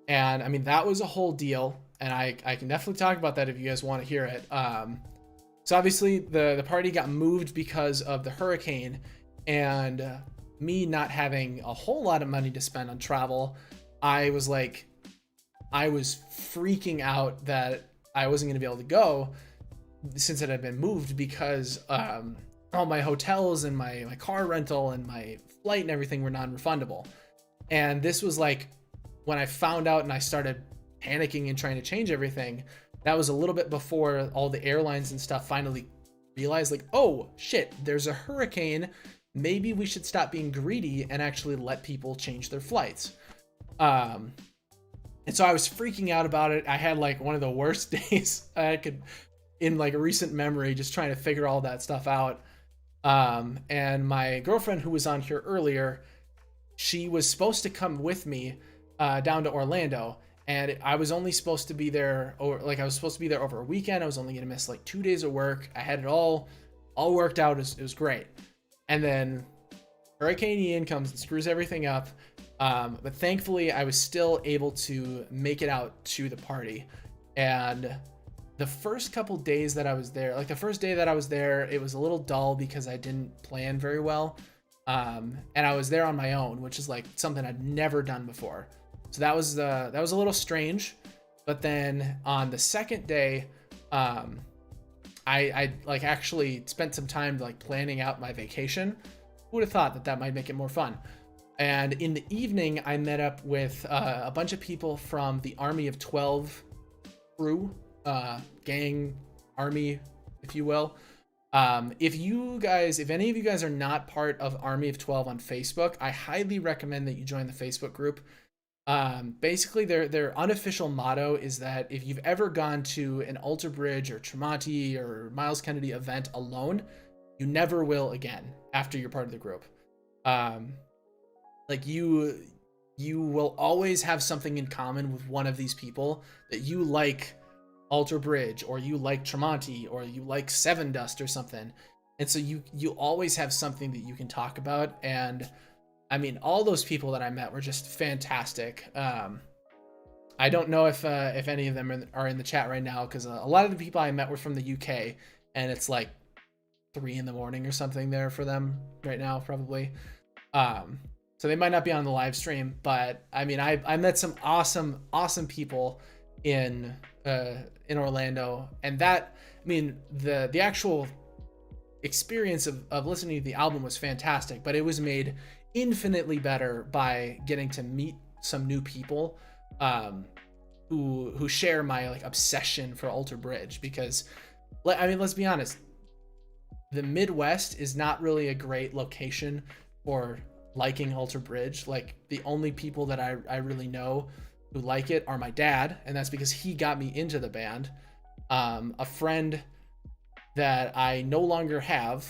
I mean that was a whole deal, and I can definitely talk about that if you guys want to hear it. So obviously the party got moved because of the hurricane, and me not having a whole lot of money to spend on travel, I was freaking out that I wasn't going to be able to go since it had been moved, because all my hotels and my car rental and my flight and everything were non-refundable. And this was like when I found out and I started panicking and trying to change everything. That was a little bit before all the airlines and stuff finally realized, like, oh shit, there's a hurricane. Maybe we should stop being greedy and actually let people change their flights. And so I was freaking out about it. I had like one of the worst days I could in like a recent memory, just trying to figure all that stuff out. And my girlfriend, who was on here earlier, she was supposed to come with me down to Orlando, and I was only supposed to be there, or like I was supposed to be there over a weekend. I was only gonna miss like 2 days of work. I had it all worked out. It was great. And then Hurricane Ian comes and screws everything up. But thankfully I was still able to make it out to the party. And the first couple days that I was there, like the first day that I was there, it was a little dull because I didn't plan very well. And I was there on my own, which is like something I'd never done before. So that was a little strange. But then on the second day, I like actually spent some time like planning out my vacation. Who would have thought that might make it more fun? And in the evening, I met up with a bunch of people from the Army of 12 crew, gang, army, if you will. If any of you guys are not part of Army of 12 on Facebook, I highly recommend that you join the Facebook group. Basically, their unofficial motto is that if you've ever gone to an Alter Bridge or Tremonti or Miles Kennedy event alone, you never will again after you're part of the group. Like you will always have something in common with one of these people, that you like Alter Bridge, or you like Tremonti, or you like Sevendust or something. And so you always have something that you can talk about. And I mean, all those people that I met were just fantastic. I don't know if any of them are in the chat right now, because a lot of the people I met were from the UK, and it's like 3 a.m. or something there for them right now, probably. So they might not be on the live stream, but I mean, I met some awesome people in Orlando, and that, I mean, the actual experience of listening to the album was fantastic, but it was made infinitely better by getting to meet some new people who share my like obsession for Alter Bridge. Because I mean, let's be honest, the Midwest is not really a great location for liking Alter Bridge. Like, the only people that I really know who like it are my dad, and that's because he got me into the band. A friend that I no longer have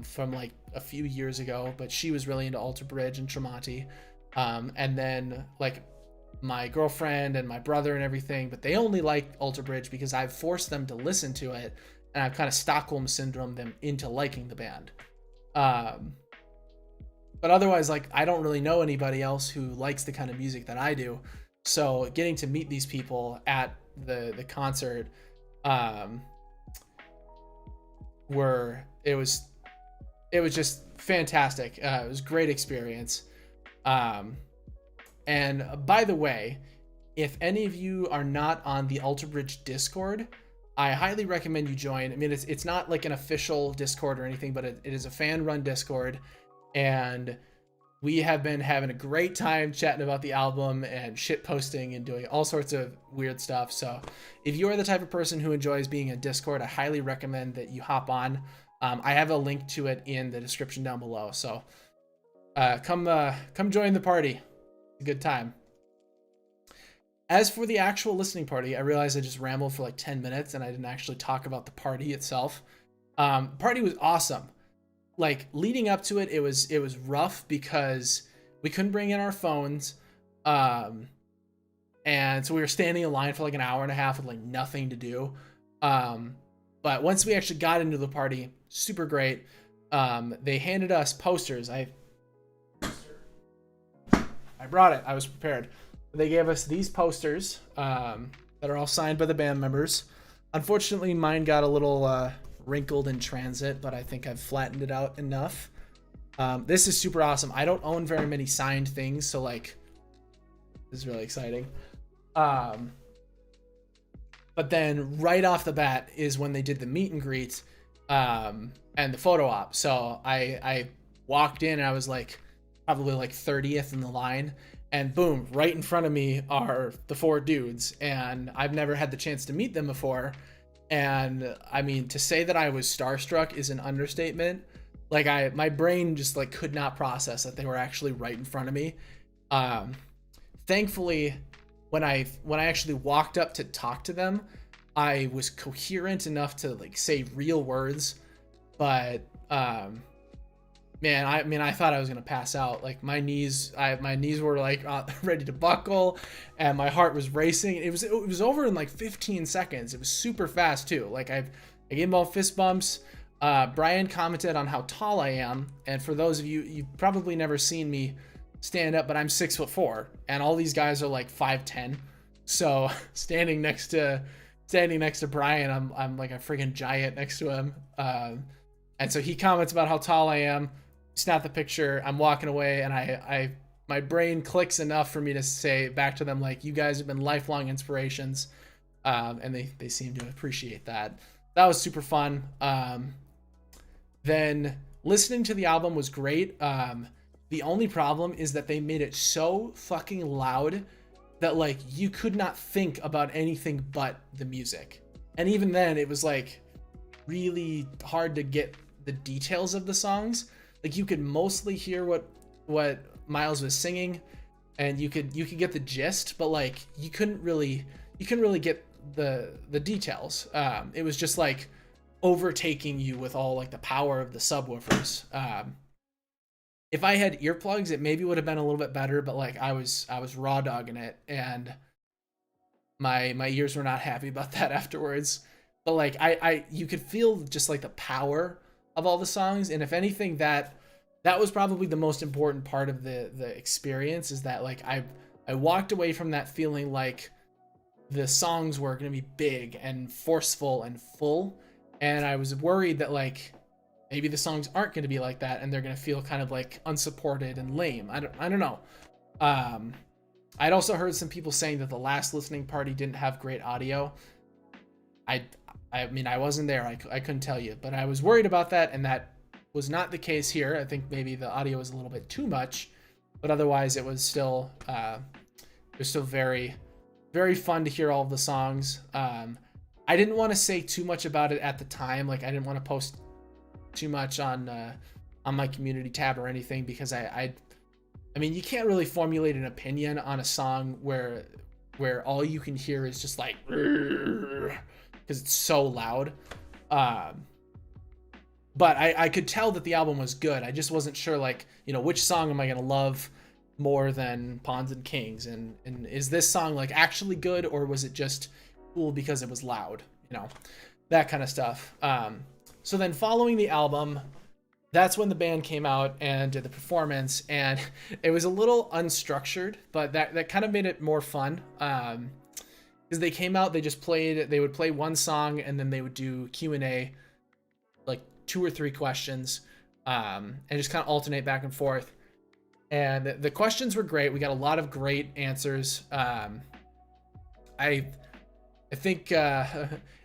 from like a few years ago, but she was really into Alter Bridge and Tremonti. And then like my girlfriend and my brother and everything, but they only like Alter Bridge because I've forced them to listen to it, and I've kind of Stockholm syndrome them into liking the band. But otherwise, like, I don't really know anybody else who likes the kind of music that I do. So getting to meet these people at the concert, it was just fantastic. It was a great experience. And by the way, if any of you are not on the Alter Bridge Discord, I highly recommend you join. I mean, it's not like an official Discord or anything, but it is a fan-run Discord, and we have been having a great time chatting about the album and shit posting and doing all sorts of weird stuff. So if you are the type of person who enjoys being in Discord, I highly recommend that you hop on. I have a link to it in the description down below. So come join the party. It's a good time. As for the actual listening party, I realized I just rambled for like 10 minutes and I didn't actually talk about the party itself. Party was awesome. Like, leading up to it, it was rough because we couldn't bring in our phones. And so we were standing in line for like an hour and a half with like nothing to do. But once we actually got into the party, super great. They handed us posters. I brought it. I was prepared. They gave us these posters that are all signed by the band members. Unfortunately, mine got a little wrinkled in transit, but I think I've flattened it out enough. This is super awesome. I don't own very many signed things, so like, this is really exciting. But then right off the bat is when they did the meet and greet and the photo op. So I walked in and I was like probably like 30th in the line, and boom, right in front of me are the four dudes, and I've never had the chance to meet them before. And I mean, to say that I was starstruck is an understatement. Like, my brain just like could not process that they were actually right in front of me. Thankfully, when I actually walked up to talk to them, I was coherent enough to like say real words. But man, I thought I was gonna pass out. Like, my knees were like ready to buckle, and my heart was racing. It was over in like 15 seconds. It was super fast too. Like, I gave them all fist bumps. Brian commented on how tall I am, and for those of you, you've probably never seen me stand up, but I'm 6'4", and all these guys are like 5'10". So standing next to Brian, I'm like a freaking giant next to him. And so he comments about how tall I am. Snap the picture. I'm walking away, and my brain clicks enough for me to say back to them, like, you guys have been lifelong inspirations. And they seem to appreciate that. That was super fun. Then listening to the album was great. The only problem is that they made it so fucking loud that like you could not think about anything but the music. And even then, it was like really hard to get the details of the songs. Like, you could mostly hear what Miles was singing, and you could get the gist, but like you couldn't really get the details. It was just like overtaking you with all like the power of the subwoofers. If I had earplugs, it maybe would have been a little bit better, but like I was raw dogging it, and my ears were not happy about that afterwards. But like you could feel just like the power of all the songs, and if anything, that was probably the most important part of the experience, is that like I walked away from that feeling like the songs were going to be big and forceful and full, and I was worried that like maybe the songs aren't going to be like that and they're going to feel kind of like unsupported and lame. I don't know. I'd also heard some people saying that the last listening party didn't have great audio. I mean, I wasn't there. I couldn't tell you, but I was worried about that, and that was not the case here. I think maybe the audio was a little bit too much, but otherwise it was still very, very fun to hear all of the songs. I didn't want to say too much about it at the time. Like, I didn't want to post too much on my community tab or anything, because I mean, you can't really formulate an opinion on a song where all you can hear is just like, because it's so loud. But I could tell that the album was good. I just wasn't sure, like, you know, which song am I gonna love more than Pawns and Kings, and is this song like actually good, or was it just cool because it was loud, you know, that kind of stuff. So then following the album, that's when the band came out and did the performance, and it was a little unstructured, but that kind of made it more fun. Because they came out, they would play one song, and then they would do Q&A, like 2 or 3 questions, and just kind of alternate back and forth. And the questions were great. We got a lot of great answers. I think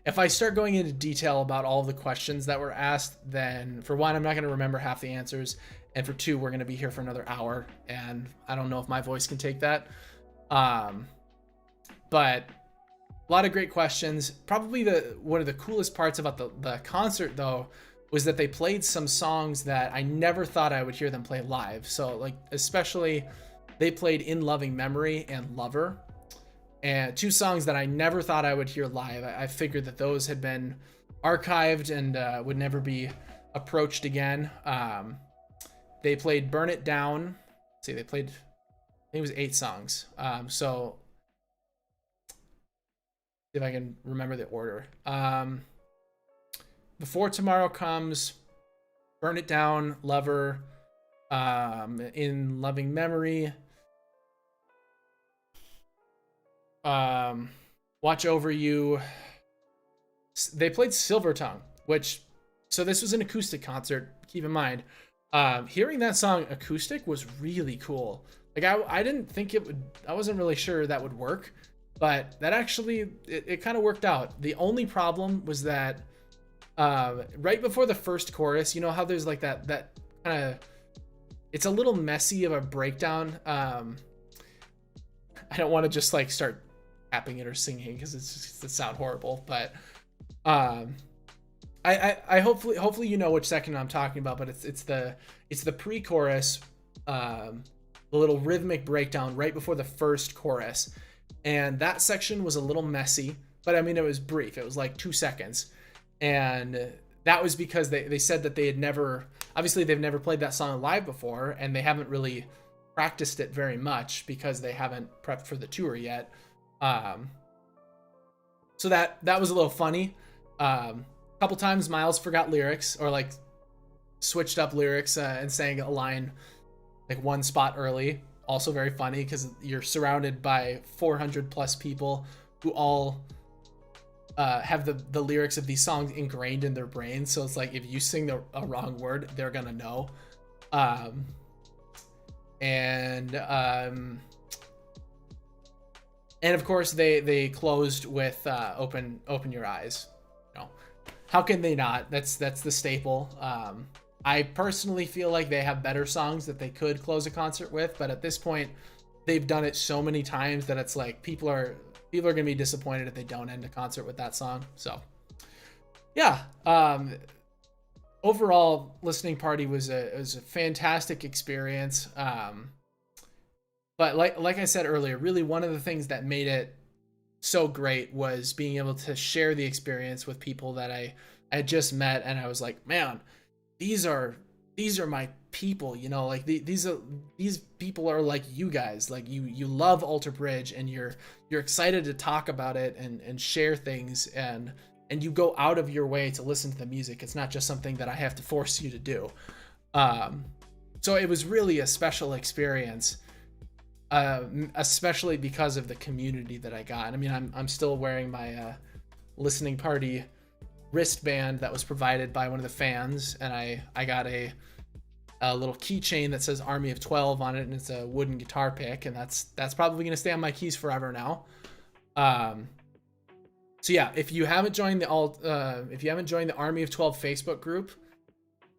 if I start going into detail about all of the questions that were asked, then for one, I'm not going to remember half the answers, and for two, we're going to be here for another hour, and I don't know if my voice can take that. But a lot of great questions. Probably one of the coolest parts about the concert, though, was that they played some songs that I never thought I would hear them play live. So, like, especially they played In Loving Memory and Lover, and 2 songs that I never thought I would hear live. I figured that those had been archived and would never be approached again. They played Burn It Down. Let's see, they played, I think it was 8 songs. So see if I can remember the order. Before Tomorrow Comes, Burn It Down, Lover, In Loving Memory, Watch Over You. They played Silver Tongue, so this was an acoustic concert, keep in mind. Hearing that song acoustic was really cool. Like, I didn't think it would, I wasn't really sure that would work, but that actually, it kind of worked out. The only problem was that right before the first chorus, you know how there's like that kind of, it's a little messy of a breakdown. I don't want to just like start tapping it or singing because it sound horrible, but I hopefully you know which section I'm talking about, but it's the pre-chorus, the little rhythmic breakdown right before the first chorus, and that section was a little messy, but I mean, it was brief. It was like 2 seconds. And that was because they said that they've never played that song live before, and they haven't really practiced it very much because they haven't prepped for the tour yet. So that was a little funny. A couple times Miles forgot lyrics, or like switched up lyrics and sang a line like one spot early. Also very funny because you're surrounded by 400 plus people who all have the lyrics of these songs ingrained in their brains, so it's like if you sing a wrong word, they're gonna know. And of course they closed with open your eyes. You know, how can they not? That's the staple. I personally feel like they have better songs that they could close a concert with, but at this point they've done it so many times that it's like people are gonna be disappointed if they don't end a concert with that song. So yeah, overall listening party was a fantastic experience. But like I said earlier, really one of the things that made it so great was being able to share the experience with people that I had just met, and I was like, man, these are my people, you know, like these people are like you guys, like you love Alter Bridge, and you're excited to talk about it and share things, and you go out of your way to listen to the music. It's not just something that I have to force you to do. So it was really a special experience, especially because of the community that I got. I mean, I'm still wearing my listening party wristband that was provided by one of the fans, and I got a little keychain that says Army of 12 on it, and it's a wooden guitar pick, and that's probably going to stay on my keys forever now. So yeah, if you haven't joined the Army of 12 Facebook group,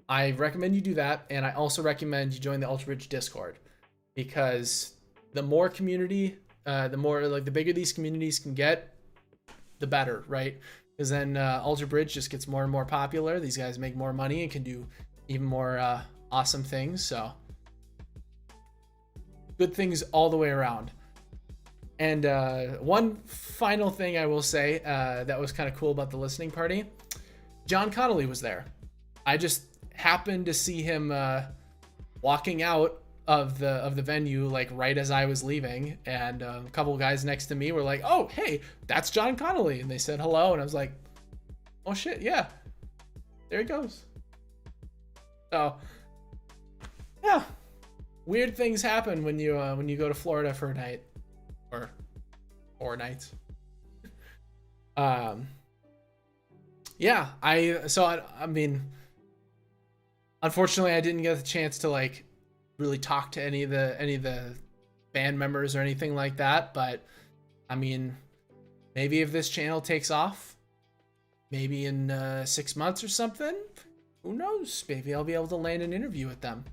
I recommend you do that, and I also recommend you join the Ultra Bridge Discord, because the more community, the more, like, the bigger these communities can get, the better, right? Because then Ultra Bridge just gets more and more popular. These guys make more money and can do even more awesome things. So good things all the way around. And one final thing I will say that was kind of cool about the listening party, John Connolly was there. I just happened to see him walking out of the venue, like, right as I was leaving, and a couple of guys next to me were like, "Oh, hey, that's John Connolly," and they said hello, and I was like, "Oh shit, yeah, there he goes." So yeah, weird things happen when you go to Florida for a night, or 4 nights. Yeah, I mean, unfortunately I didn't get the chance to, like, really talk to any of the band members or anything like that, but I mean, maybe if this channel takes off, maybe in 6 months or something, who knows, maybe I'll be able to land an interview with them.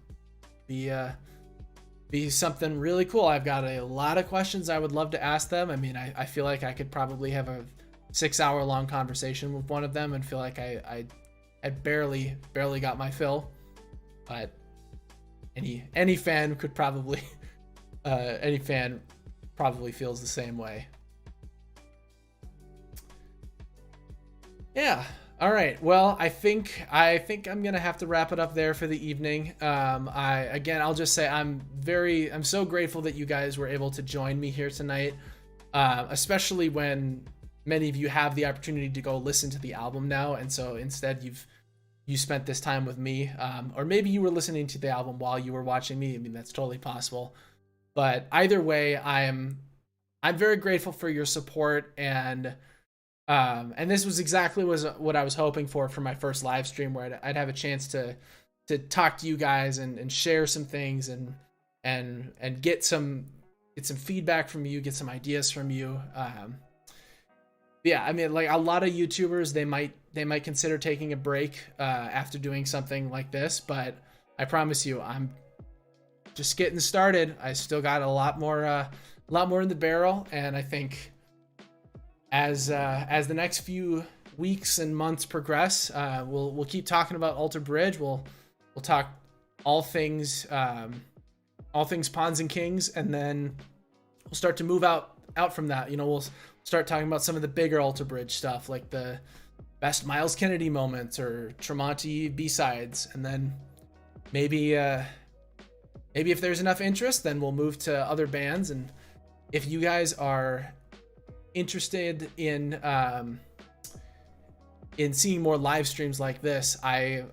Be something really cool. I've got a lot of questions I would love to ask them. I mean, I feel like I could probably have a 6-hour long conversation with one of them and feel like I barely got my fill, but any fan could probably any fan probably feels the same way. Yeah. All right. Well, I think I'm gonna have to wrap it up there for the evening. I'll just say I'm so grateful that you guys were able to join me here tonight, especially when many of you have the opportunity to go listen to the album now, and so instead you spent this time with me, or maybe you were listening to the album while you were watching me. I mean, that's totally possible. But either way, I'm very grateful for your support, and this was exactly what I was hoping for my first live stream, where I'd have a chance to talk to you guys and share some things and get some feedback from you, get some ideas from you. Yeah, I mean, like, a lot of YouTubers, they might consider taking a break after doing something like this, but I promise you, I'm just getting started. I still got a lot more in the barrel, and I think as the next few weeks and months progress, we'll keep talking about Ultra Bridge. We'll talk all things Pawns and Kings, and then we'll start to move out from that. You know, we'll start talking about some of the bigger Ultra Bridge stuff, like the best Miles Kennedy moments or Tremonti B-sides, and then maybe if there's enough interest, then we'll move to other bands. And if you guys are interested in seeing more live streams like this, I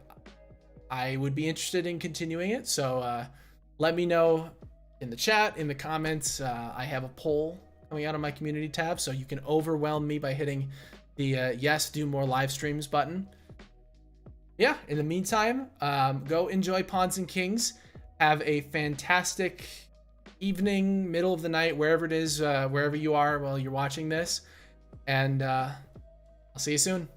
would be interested in continuing it. So let me know in the chat, in the comments. I have a poll coming out on my community tab, so you can overwhelm me by hitting the yes, do more live streams button. Yeah, in the meantime, go enjoy Pawns and Kings. Have a fantastic evening, middle of the night, wherever it is, wherever you are while you're watching this, and I'll see you soon.